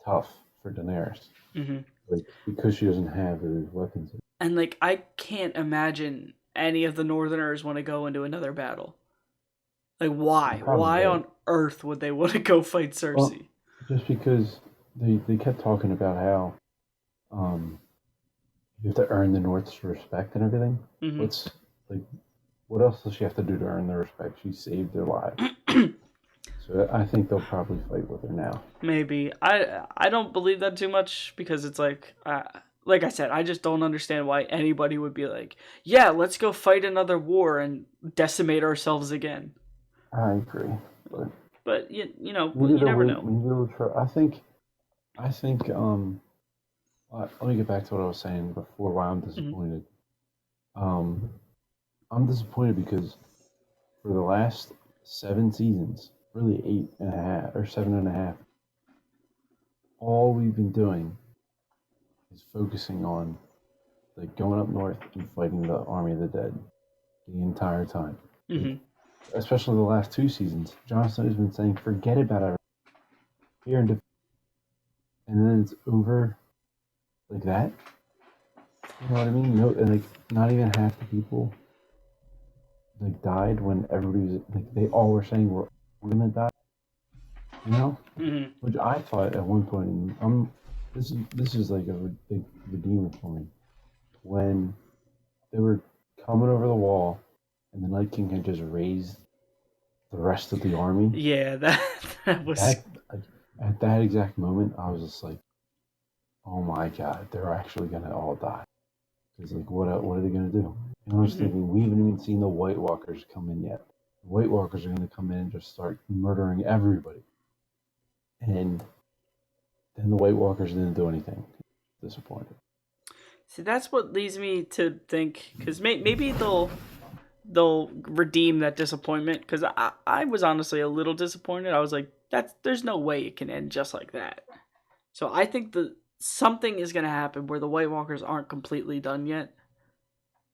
Speaker 1: tough for Daenerys.
Speaker 2: hmm
Speaker 1: Like because she doesn't have those weapons.
Speaker 2: And like, I can't imagine any of the Northerners want to go into another battle. Like,
Speaker 1: They
Speaker 2: why?
Speaker 1: probably
Speaker 2: Why
Speaker 1: would.
Speaker 2: on earth would they want to go fight
Speaker 1: Well,
Speaker 2: Cersei?
Speaker 1: just because they kept talking about how um, you have to earn the North's respect and everything.
Speaker 2: hmm
Speaker 1: What's like what else does she have to do to earn their respect? She saved their lives. So I think they'll probably fight with her now.
Speaker 2: Maybe I don't believe that too much because it's like I said, I just don't understand why anybody would be like, yeah, let's go fight another war and decimate ourselves again.
Speaker 1: I agree, but
Speaker 2: But you know,
Speaker 1: maybe
Speaker 2: you
Speaker 1: they'll
Speaker 2: never
Speaker 1: wait.
Speaker 2: know.
Speaker 1: Maybe they'll try. I think. Let me get back to what I was saying before. Why I'm
Speaker 2: hmm
Speaker 1: disappointed. Um, I'm disappointed because for the last 7 seasons, really 8.5 or 7.5, all we've been doing is focusing on like going up north and fighting the army of the dead the entire time. Like
Speaker 2: hmm
Speaker 1: especially the last 2 seasons, Jon Snow's been saying, "Forget about it here," and then it's over like that. You know what I mean? No, and like not even half the people like died when everybody was like they all were saying we're gonna die. You know,
Speaker 2: hmm
Speaker 1: which I thought at one point. And this is like a big redeemer for me when they were coming over the wall and the Night King had just raised the rest of the army.
Speaker 2: Yeah, that was.
Speaker 1: At that exact moment, I was just like, "Oh my god, they're actually gonna all die." Because like, what are they gonna do? And I was
Speaker 2: Mhm.
Speaker 1: thinking, we haven't even seen the White Walkers come in yet. The White Walkers are gonna come in and just start murdering everybody. And then the White Walkers didn't do anything. Disappointed.
Speaker 2: See, that's what leads me to think because maybe they'll redeem that disappointment because I was honestly a little disappointed. I was like, there's no way it can end just like that. So I think that something is gonna happen where the White Walkers aren't completely done yet.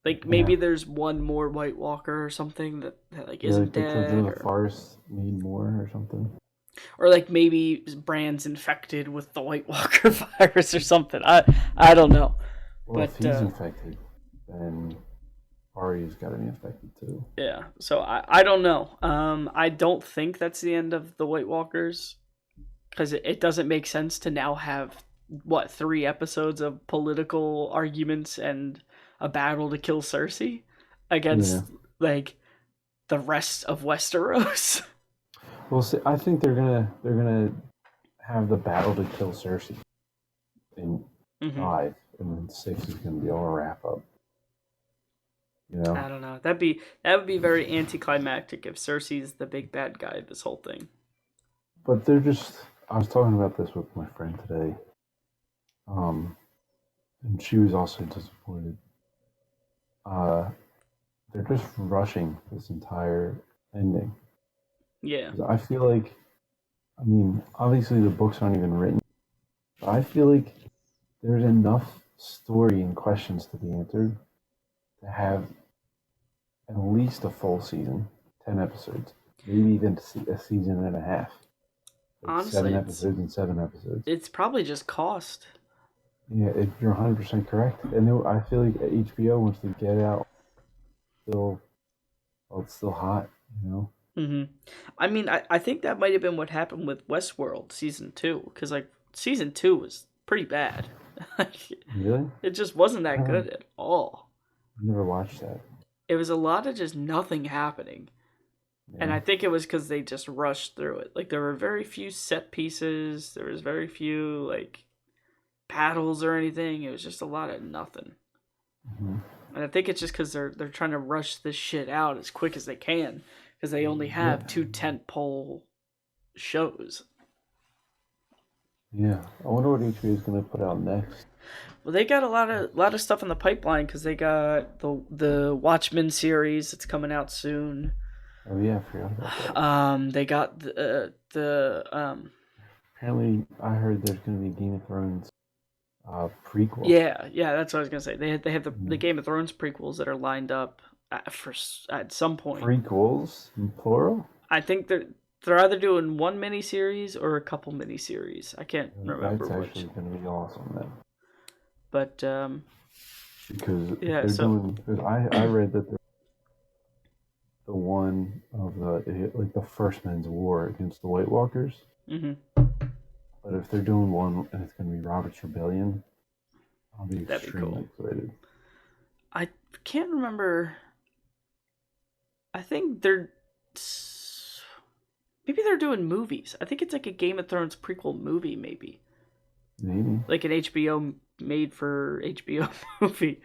Speaker 2: Like
Speaker 1: Yeah.
Speaker 2: maybe there's one more White Walker or something that like
Speaker 1: Yeah,
Speaker 2: isn't
Speaker 1: like the Children
Speaker 2: dead,
Speaker 1: of the Forest made more or something.
Speaker 2: or like maybe Brand's infected with the White Walker virus or something. I don't know,
Speaker 1: Well, if
Speaker 2: but
Speaker 1: he's infected, then Ari's got to be infected too.
Speaker 2: yeah. So I don't know. I don't think that's the end of the White Walkers because it doesn't make sense to now have what 3 episodes of political arguments and a battle to kill Cersei
Speaker 1: Yeah.
Speaker 2: against like the rest of Westeros.
Speaker 1: Well, see, I think they're gonna have the battle to kill Cersei in
Speaker 2: hmm
Speaker 1: 5, and then 6 is gonna be all wrap up. You know.
Speaker 2: I don't know. That would be very anticlimactic if Cersei's the big bad guy of this whole thing.
Speaker 1: But they're just. I was talking about this with my friend today, um, and she was also disappointed. Uh, they're just rushing this entire ending.
Speaker 2: Yeah.
Speaker 1: 'Cause I feel like, I mean, obviously the books aren't even written, but I feel like there's enough story and questions to be answered to have at least a full season, 10 episodes, maybe even a season and a half, like
Speaker 2: Honestly,
Speaker 1: 7 episodes and 7 episodes.
Speaker 2: it's probably just cost.
Speaker 1: Yeah, you're 100% correct. And I feel like HBO wants to get out still, while it's still hot, you know?
Speaker 2: hmm I mean, I think that might have been what happened with Westworld season 2 because like season 2 was pretty bad.
Speaker 1: Really?
Speaker 2: It just wasn't
Speaker 1: I
Speaker 2: that
Speaker 1: haven't,
Speaker 2: good at all.
Speaker 1: never watched that.
Speaker 2: It was a lot of just nothing happening. And
Speaker 1: Yeah.
Speaker 2: I think it was because they just rushed through it. Like there were very few set pieces. There was very few like battles or anything. It was just a lot of nothing.
Speaker 1: Hmm.
Speaker 2: And I think it's just because they're trying to rush this shit out as quick as they can because they only
Speaker 1: Yeah.
Speaker 2: have 2 tentpole shows.
Speaker 1: Yeah. I wonder what HBO is going to put out next.
Speaker 2: Well, they got a lot of stuff in the pipeline because they got the Watchmen series that's coming out soon.
Speaker 1: Oh, yeah, I forgot about that.
Speaker 2: They got the
Speaker 1: Apparently, I heard there's going to be a Game of Thrones prequel.
Speaker 2: yeah, that's what I was gonna say. They have the
Speaker 1: Mm.
Speaker 2: Game of Thrones prequels that are lined up at some point.
Speaker 1: Prequels in plural?
Speaker 2: I think they're either doing one miniseries or a couple miniseries. I can't remember
Speaker 1: That's
Speaker 2: which.
Speaker 1: actually going to be awesome then.
Speaker 2: But
Speaker 1: Because if
Speaker 2: yeah,
Speaker 1: they're
Speaker 2: so
Speaker 1: doing, because I read that they're the one of like the first men's war against the White Walkers.
Speaker 2: hmm
Speaker 1: But if they're doing one and it's going to be Robert's Rebellion, I'll be
Speaker 2: that'd be
Speaker 1: extremely
Speaker 2: cool.
Speaker 1: excited.
Speaker 2: I can't remember. I think maybe they're doing movies. I think it's like a Game of Thrones prequel movie, maybe
Speaker 1: Maybe.
Speaker 2: like an HBO made for HBO movie.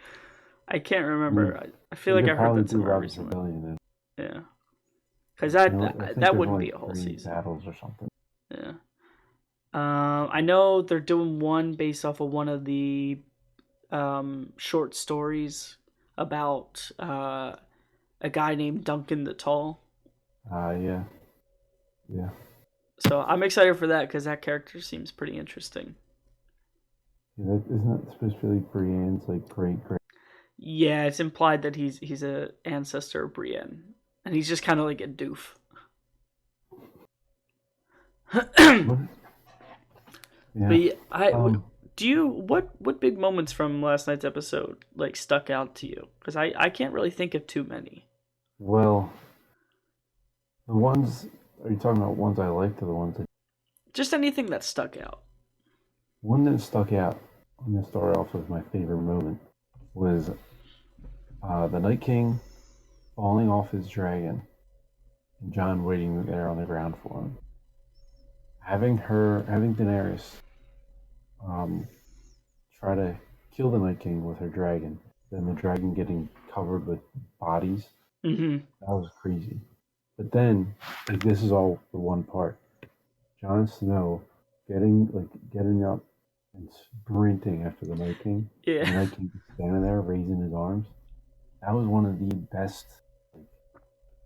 Speaker 2: I can't
Speaker 1: I mean,
Speaker 2: remember. I feel
Speaker 1: they
Speaker 2: like
Speaker 1: could
Speaker 2: I heard
Speaker 1: probably
Speaker 2: that
Speaker 1: do
Speaker 2: somewhere
Speaker 1: Robert's
Speaker 2: recently.
Speaker 1: Rebellion. And,
Speaker 2: Yeah, because
Speaker 1: I think
Speaker 2: that
Speaker 1: there's
Speaker 2: wouldn't
Speaker 1: only
Speaker 2: be a whole
Speaker 1: 3
Speaker 2: season.
Speaker 1: battles or something.
Speaker 2: Yeah. I know they're doing one based off of one of the short stories about a guy named Duncan the Tall.
Speaker 1: Yeah. Yeah.
Speaker 2: So I'm excited for that because that character seems pretty interesting.
Speaker 1: Yeah, isn't that supposed to be like Brienne's like great great?
Speaker 2: Yeah, it's implied that he's a ancestor of Brienne, and he's just kind of like a doof.
Speaker 1: What?
Speaker 2: But
Speaker 1: Yeah.
Speaker 2: yeah,
Speaker 1: Um.
Speaker 2: do you what big moments from last night's episode like stuck out to you? Because I can't really think of too many.
Speaker 1: Well, the ones. Are you talking about ones I liked or the ones that?
Speaker 2: Just anything that stuck out.
Speaker 1: One that stuck out. I'm gonna start off with my favorite moment was the Night King falling off his dragon and Jon waiting there on the ground for him. Having Daenerys um, try to kill the Night King with her dragon, then the dragon getting covered with bodies.
Speaker 2: Mm-hmm.
Speaker 1: That was crazy. But then, like, this is all the one part. Jon Snow getting up and sprinting after the Night King.
Speaker 2: Yeah.
Speaker 1: And the Night King standing there raising his arms. That was one of the best like,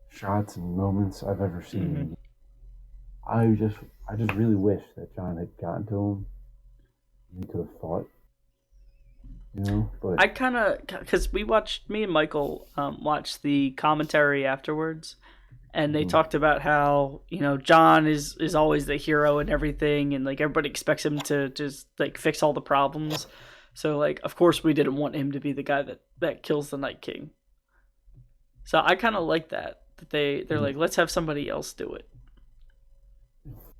Speaker 1: shots and moments I've ever seen. Mm-hmm. I just really wish that Jon had gotten to him. And he could have fought. You know, but
Speaker 2: I kind of, because me and Michael watched the commentary afterwards, and they talked about how, you know, Jon is always the hero and everything, and like everybody expects him to just like fix all the problems. So like, of course, we didn't want him to be the guy that kills the Night King. So I kind of like that they're like, let's have somebody else do it.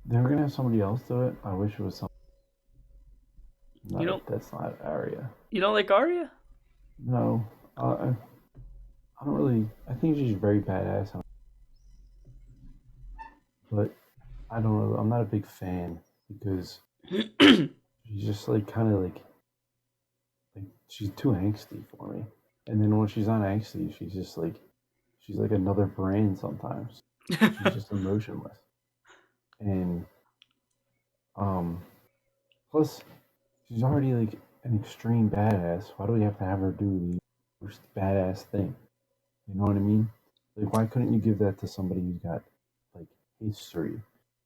Speaker 1: They were gonna have somebody else do it. I wish it was something.
Speaker 2: No,
Speaker 1: that's not Arya.
Speaker 2: You don't like Arya?
Speaker 1: No, I don't really. I think she's very badass, but I don't know. I'm not a big fan because she's just like kind of like she's too angsty for me. And then when she's not angsty, she's like another brain sometimes. She's just emotionless. And plus she's already like an extreme badass. Why do we have to have her do the worst badass thing? You know what I mean? Like, why couldn't you give that to somebody who's got like history?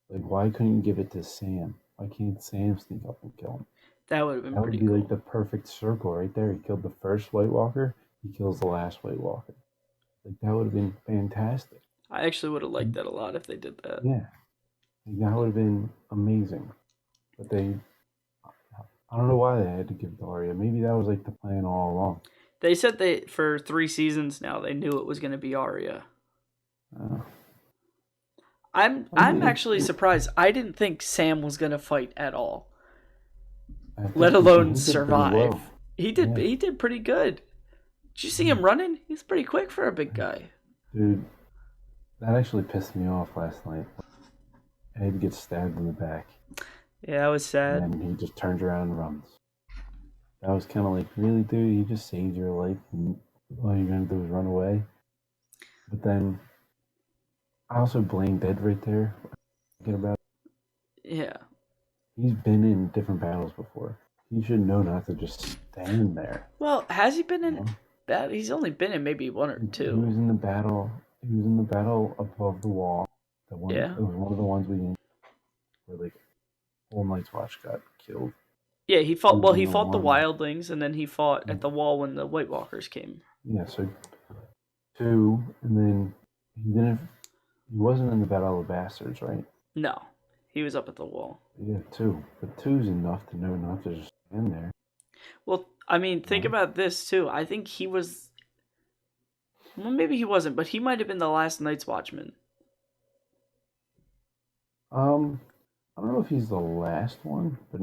Speaker 1: Like, why couldn't you give it to Sam? Why can't Sam sneak up and kill him?
Speaker 2: That would have been pretty
Speaker 1: cool.
Speaker 2: That would be
Speaker 1: like the perfect circle right there. He killed the first White Walker. He kills the last White Walker. Like, that would have been fantastic.
Speaker 2: I actually would have liked that a lot if they did that.
Speaker 1: Yeah, like, that would have been amazing. But I don't know why they had to give it to Arya. Maybe that was like the plan all along.
Speaker 2: They said for 3 seasons now they knew it was going to be Arya. I'm actually surprised. I didn't think Sam was going to fight at all, let alone survive. Well. He did pretty good. Did you see him running? He's pretty quick for a big guy.
Speaker 1: Dude, that actually pissed me off last night. I had to get stabbed in the back.
Speaker 2: Yeah, that was sad.
Speaker 1: And he just turns around and runs. I was kind of like, really, dude? You just saved your life, and all you're gonna do is run away. But then, I also blamed Ed right there. Thinking about
Speaker 2: it. Yeah.
Speaker 1: He's been in different battles before. He should know not to just stand there.
Speaker 2: Well, has he been in that? He's only been in maybe 1 or 2.
Speaker 1: He was in the battle. He was in the battle above the wall. It was one of the ones we didn't. Where like whole Night's Watch got killed.
Speaker 2: Yeah, he fought. Well, he fought the wildlings, and then he fought at the wall when the White Walkers came.
Speaker 1: Yeah, so 2, and then he wasn't in the Battle of the Bastards, right?
Speaker 2: No, he was up at the wall.
Speaker 1: Yeah, 2, but 2's enough to know not to just stand there.
Speaker 2: Well, I mean, think about this too. I think he was. Well, maybe he wasn't, but he might have been the last Night's Watchman.
Speaker 1: I don't know if he's the last one, but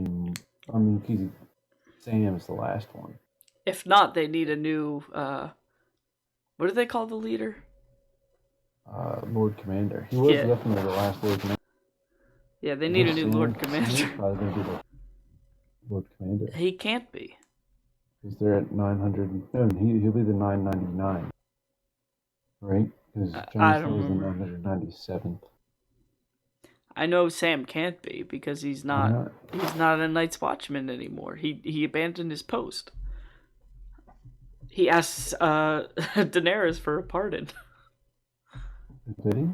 Speaker 1: Sam's the last one.
Speaker 2: If not, they need a new, what do they call the leader?
Speaker 1: Lord Commander. He was definitely the last Lord Commander.
Speaker 2: Yeah, they need a new Lord Commander.
Speaker 1: He's probably going to be the Lord Commander.
Speaker 2: He can't be.
Speaker 1: Because they're at 900. No, he'll be the 999. Right? Because Jon Snow is the 997th.
Speaker 2: I know Sam can't be because he's not a Night's Watchman anymore. He abandoned his post. He asks Daenerys for a pardon.
Speaker 1: Did he?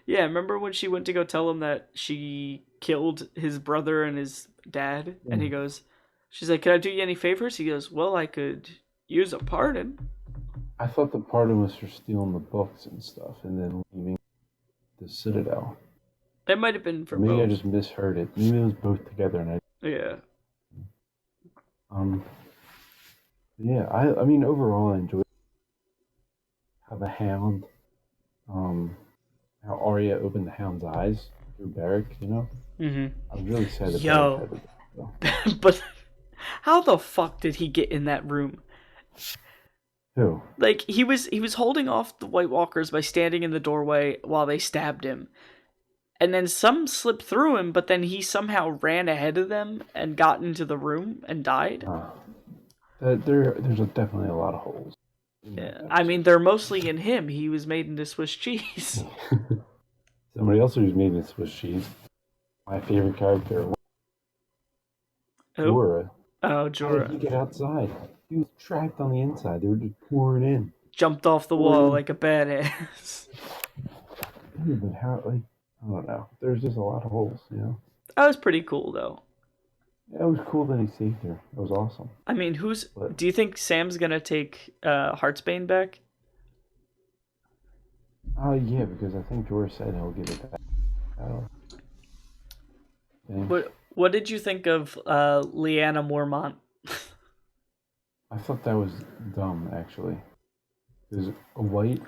Speaker 2: Yeah, remember when she went to go tell him that she killed his brother and his dad? Yeah. And he goes, she's like, "Can I do you any favors?" He goes, "Well, I could use a pardon."
Speaker 1: I thought the pardon was for stealing the books and stuff and then leaving the Citadel.
Speaker 2: It might have been for
Speaker 1: maybe
Speaker 2: both.
Speaker 1: I just misheard it. Maybe it was both together. And
Speaker 2: yeah.
Speaker 1: Yeah, I mean, overall, I enjoyed how the Hound, how Arya opened the Hound's eyes through Beric, you know?
Speaker 2: Mm-hmm.
Speaker 1: I was really sad that
Speaker 2: Beric had to go. But how the fuck did he get in that room?
Speaker 1: Who?
Speaker 2: Like he was holding off the White Walkers by standing in the doorway while they stabbed him. And then some slipped through him, but then he somehow ran ahead of them and got into the room and died.
Speaker 1: There's definitely a lot of holes in that
Speaker 2: Yeah. I mean,
Speaker 1: episode.
Speaker 2: they're mostly in him. He was made into Swiss cheese.
Speaker 1: Somebody else who's made this was she's my favorite character,
Speaker 2: Who?
Speaker 1: Jorah.
Speaker 2: Oh,
Speaker 1: How did he
Speaker 2: Jorah.
Speaker 1: get outside? He was trapped on the inside. They were just pouring in.
Speaker 2: Jumped off the
Speaker 1: Pouring
Speaker 2: wall
Speaker 1: in.
Speaker 2: like a badass.
Speaker 1: Yeah, but how, like, I don't know. There's just a lot of holes, you know?
Speaker 2: That was pretty cool, though.
Speaker 1: Yeah, it was cool that he saved her. It was awesome.
Speaker 2: I mean,
Speaker 1: But,
Speaker 2: do you think Sam's gonna take Heartsbane back?
Speaker 1: yeah, because I think Jorah said he'll give it back. I don't think.
Speaker 2: What did you think of Lyanna Mormont?
Speaker 1: I thought that was dumb, actually. Because a white,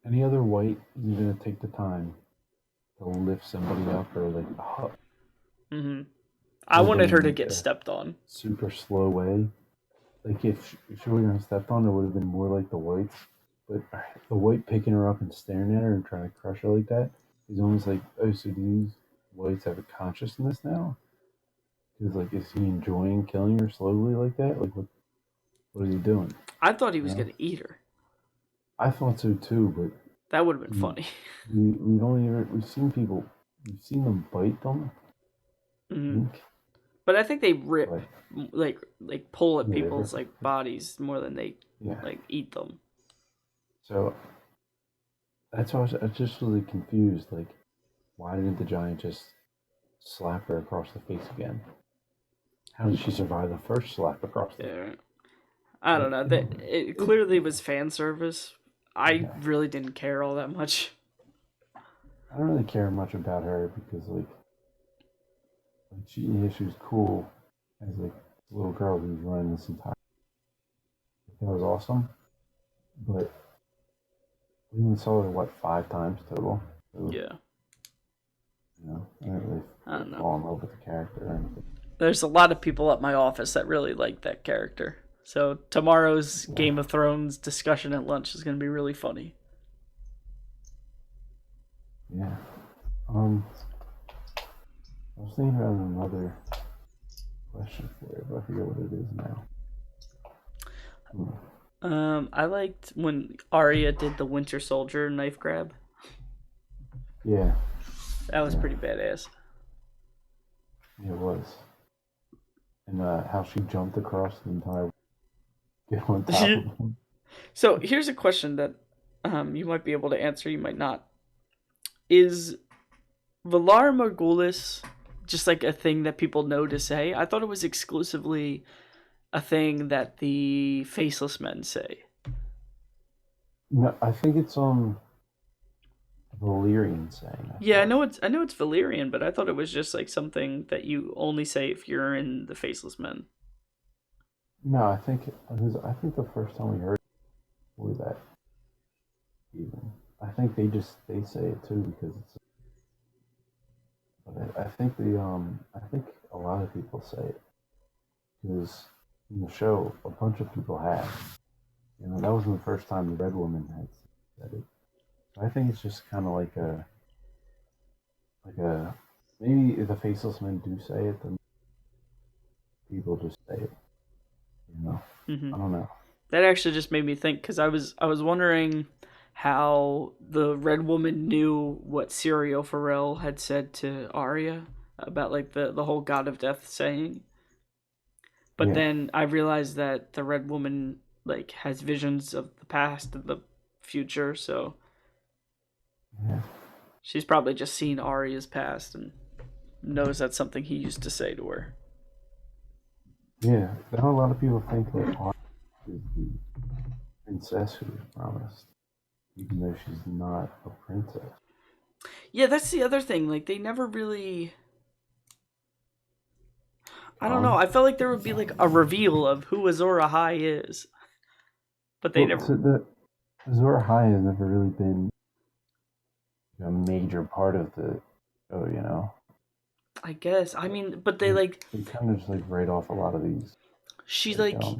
Speaker 1: any other white isn't going to take the time to lift somebody up or, like,
Speaker 2: Mm-hmm. I
Speaker 1: hold
Speaker 2: wanted
Speaker 1: them
Speaker 2: her to
Speaker 1: in
Speaker 2: get
Speaker 1: a
Speaker 2: stepped on.
Speaker 1: super slow way. Like, if she would have stepped on, it would have been more like the whites. But the white picking her up and staring at her and trying to crush her like that is almost like, oh, so these whites have a consciousness now? Because, like, is he enjoying killing her slowly like that? Like, what is he doing?
Speaker 2: I thought he
Speaker 1: You
Speaker 2: was
Speaker 1: know?
Speaker 2: gonna eat her.
Speaker 1: I thought so too, but
Speaker 2: That would have been
Speaker 1: we,
Speaker 2: funny.
Speaker 1: we don't even, we've seen them bite them, I
Speaker 2: Mm-hmm.
Speaker 1: think.
Speaker 2: But I think they rip,
Speaker 1: But,
Speaker 2: like pull at
Speaker 1: yeah,
Speaker 2: people's like bodies more than they
Speaker 1: yeah.
Speaker 2: like eat them.
Speaker 1: So that's why I was just really confused. Like, why didn't the giant just slap her across the face again? How did she survive the first slap across the face?
Speaker 2: Yeah, I don't know. That it clearly was fan service. I
Speaker 1: Yeah.
Speaker 2: really didn't care all that much.
Speaker 1: I don't really care much about her because, like she was cool as like a little girl who was running this entire. That was awesome, but we only saw her what 5 times total. So,
Speaker 2: Yeah,
Speaker 1: I didn't really
Speaker 2: I don't know.
Speaker 1: fall in love with the character or anything.
Speaker 2: There's a lot of people at my office that really like that character. So tomorrow's
Speaker 1: Yeah.
Speaker 2: Game of Thrones discussion at lunch is going to be really funny.
Speaker 1: Yeah. I was thinking about another question for you, but I forget what it is now.
Speaker 2: I liked when Arya did the Winter Soldier knife grab.
Speaker 1: Yeah,
Speaker 2: That was
Speaker 1: yeah,
Speaker 2: pretty badass.
Speaker 1: it was. And how she jumped across the entire get on top of him.
Speaker 2: So here's a question that you might be able to answer, you might not. Is Valar Morghulis just like a thing that people know to say? I thought it was exclusively a thing that the Faceless Men say.
Speaker 1: No, I think it's Valyrian saying.
Speaker 2: Yeah, I know it's Valyrian, but I thought it was just like something that you only say if you're in the Faceless Men.
Speaker 1: No, I think the first time we heard was that even. I think they say it too because it's. But I think a lot of people say it because in the show a bunch of people have. That wasn't the first time the Red Woman had said it. So I think it's just kind of like a maybe if the Faceless Men do say it, then people just say it.
Speaker 2: Hmm.
Speaker 1: I don't know.
Speaker 2: That actually just made me think because I was wondering how the Red Woman knew what Syrio Forel had said to Arya about like the whole God of Death saying. But
Speaker 1: Yeah,
Speaker 2: then I realized that the Red Woman like has visions of the past and the future, so
Speaker 1: yeah,
Speaker 2: she's probably just seen Arya's past and knows that's something he used to say to her.
Speaker 1: yeah. Now a lot of people think that Arya is the princess who was promised, even though she's not a princess.
Speaker 2: Yeah, that's the other thing. Like they never really. I don't know.
Speaker 1: Um,
Speaker 2: I felt like there would be like a reveal of who Azor Ahai is, but they
Speaker 1: well,
Speaker 2: never.
Speaker 1: so the Azor Ahai has never really been a major part of the show.
Speaker 2: I guess. I mean, but they
Speaker 1: They,
Speaker 2: like
Speaker 1: they kind of just like write off a lot of these
Speaker 2: she
Speaker 1: like
Speaker 2: like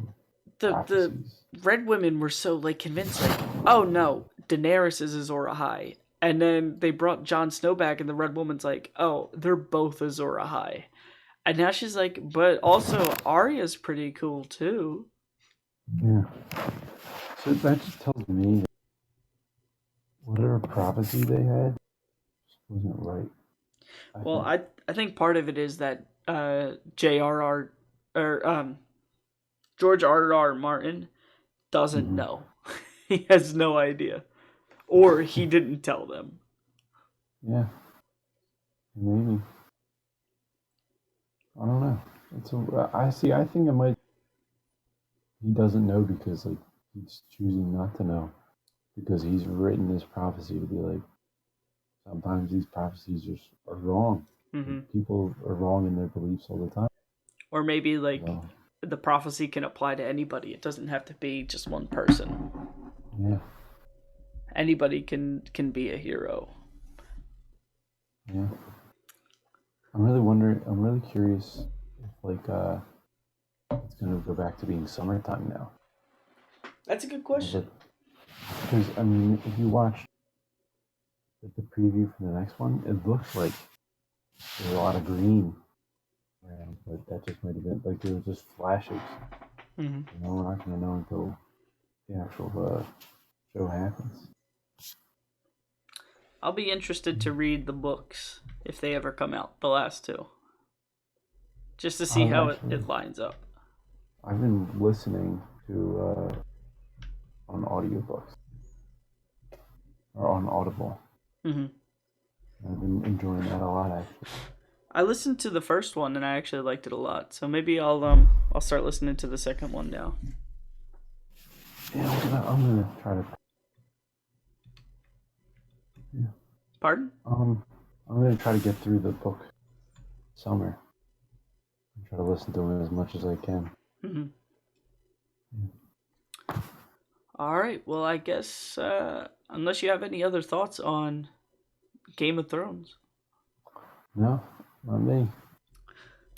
Speaker 2: the
Speaker 1: prophecies.
Speaker 2: red women were so like convinced, like, oh no, Daenerys is Azor Ahai, and then they brought Jon Snow back, and the red woman's like, oh, they're both Azor Ahai, and now she's like, but also Arya's pretty cool too.
Speaker 1: Yeah. So that just tells me that whatever prophecy they had just wasn't right. I
Speaker 2: Well,
Speaker 1: think.
Speaker 2: I think part of it is that J.R.R. or George R.R. Martin doesn't
Speaker 1: Hmm.
Speaker 2: know. He has no idea, or he didn't tell them.
Speaker 1: Yeah. Maybe. I don't know. I see. I think it might. He doesn't know because like he's choosing not to know because he's written this prophecy to be like sometimes these prophecies just are wrong. Like
Speaker 2: Hmm.
Speaker 1: people are wrong in their beliefs all the time.
Speaker 2: Or maybe like
Speaker 1: So
Speaker 2: the prophecy can apply to anybody. It doesn't have to be just one person.
Speaker 1: yeah,
Speaker 2: Anybody can be a hero.
Speaker 1: yeah. I'm really wondering. I'm really curious if like it's gonna go back to being summertime now.
Speaker 2: That's a good
Speaker 1: But
Speaker 2: question.
Speaker 1: because I mean, if you watch like, the preview for the next one, it looks like there's a lot of green around, but that just might have been like there was just flashes.
Speaker 2: Hmm.
Speaker 1: We're not gonna know until the actual show happens.
Speaker 2: I'll be interested to read the books if they ever come out, the last two, just to see
Speaker 1: I've
Speaker 2: how
Speaker 1: actually
Speaker 2: it lines up.
Speaker 1: I've been listening to on audiobooks or on Audible.
Speaker 2: Hmm.
Speaker 1: I've been enjoying that a lot actually.
Speaker 2: I listened to the first one and I actually liked it a lot. So maybe I'll start listening to the second one now.
Speaker 1: Yeah, I'm gonna try to. Yeah,
Speaker 2: Pardon?
Speaker 1: I'm gonna try to get through the book Summer and try to listen to it as much as I can.
Speaker 2: Hmm.
Speaker 1: Yeah.
Speaker 2: All right. Well, I guess unless you have any other thoughts on Game of Thrones,
Speaker 1: No, not me.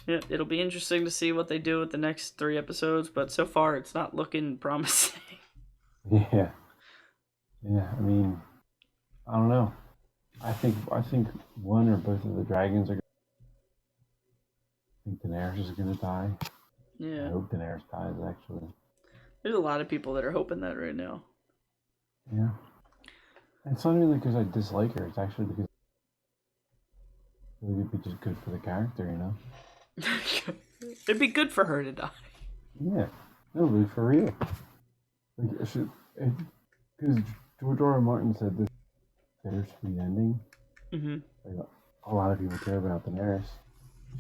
Speaker 2: yeah, it'll be interesting to see what they do with the next 3 episodes. But so far, it's not looking promising.
Speaker 1: Yeah, yeah. I mean, I don't know. I think one or both of the dragons are. I think Daenerys is gonna die. I
Speaker 2: Yeah,
Speaker 1: hope Daenerys dies actually.
Speaker 2: there's a lot of people that are hoping that right now.
Speaker 1: Yeah. And it's not even because I dislike her. It's actually because I believe it'd be just good for the character, you know?
Speaker 2: It'd be good for her to die.
Speaker 1: Yeah. No, but for real. Like, because George R. R. Martin said this bittersweet ending.
Speaker 2: Hmm.
Speaker 1: Like, a lot of people care about Daenerys.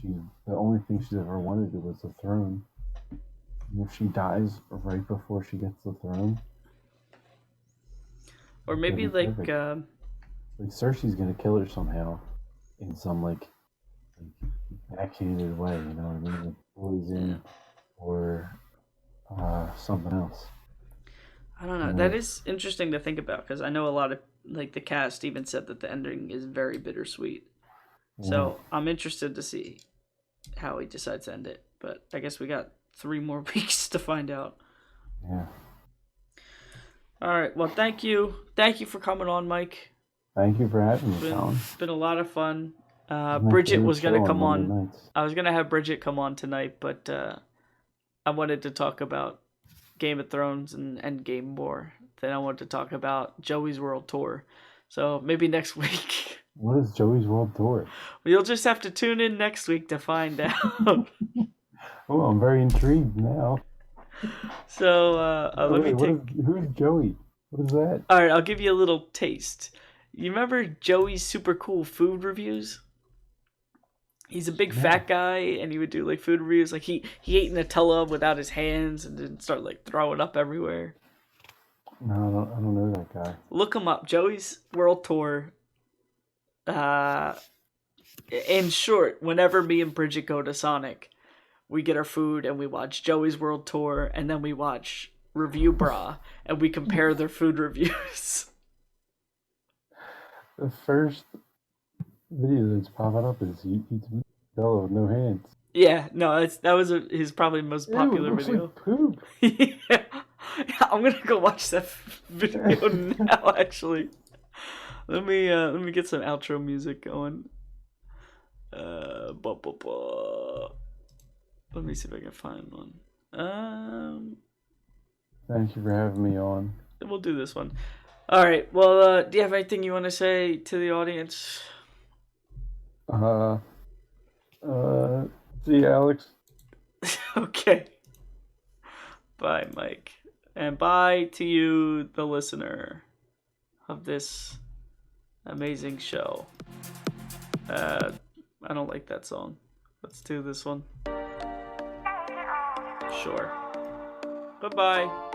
Speaker 1: She, the only thing she's ever wanted was the throne. And if she dies right before she gets the throne,
Speaker 2: Or
Speaker 1: it's gonna
Speaker 2: maybe
Speaker 1: be
Speaker 2: like
Speaker 1: perfect. Like Cersei's gonna kill her somehow in some like backhanded way. You know what I mean? Like
Speaker 2: yeah,
Speaker 1: poison or something else.
Speaker 2: I don't
Speaker 1: You
Speaker 2: know. That
Speaker 1: know?
Speaker 2: is interesting to think about because I know a lot of like the cast even said that the ending is very bittersweet.
Speaker 1: Yeah.
Speaker 2: So I'm interested to see how he decides to end it. But I guess we got 3 more weeks to find out.
Speaker 1: Yeah.
Speaker 2: All right. Well, thank you. Thank you for coming on, Mike.
Speaker 1: Thank you for having me,
Speaker 2: Been
Speaker 1: Colin.
Speaker 2: been a lot of fun.
Speaker 1: This is my
Speaker 2: Bridget
Speaker 1: favorite
Speaker 2: was gonna
Speaker 1: show on
Speaker 2: come
Speaker 1: Monday
Speaker 2: on.
Speaker 1: nights.
Speaker 2: I was gonna have Bridget come on tonight, but I wanted to talk about Game of Thrones and Endgame more. Then I wanted to talk about Joey's World Tour. So maybe next week.
Speaker 1: What is Joey's World Tour?
Speaker 2: You'll just have to tune in next week to find out.
Speaker 1: Oh, I'm very intrigued now.
Speaker 2: So let me
Speaker 1: Wait,
Speaker 2: take.
Speaker 1: who's Joey? What is that?
Speaker 2: All right, I'll give you a little taste. You remember Joey's super cool food reviews? He's a big
Speaker 1: No,
Speaker 2: fat guy, and he would do like food reviews. Like he ate Nutella without his hands, and then start like throwing up everywhere.
Speaker 1: no, I don't know that guy.
Speaker 2: Look him up. Joey's World Tour. Uh, in short, whenever me and Bridget go to Sonic, we get our food and we watch Joey's World Tour, and then we watch Review Bra, and we compare their food reviews.
Speaker 1: The first video that's popping up is he eats Nutella with no hands.
Speaker 2: Yeah, no, that was his probably most
Speaker 1: Ew, it
Speaker 2: popular
Speaker 1: looks
Speaker 2: video.
Speaker 1: like poop.
Speaker 2: Yeah. I'm gonna go watch that video now. Actually, let me get some outro music going. Blah, blah, blah. Let me see if I can find one.
Speaker 1: Thank you for having me on.
Speaker 2: We'll do this one. All right. Well, do you have anything you want to say to the audience?
Speaker 1: Uh, see you, Alex.
Speaker 2: Okay. Bye, Mike. And bye to you, the listener of this amazing show. I don't like that song. Let's do this one. Sure. Bye-bye.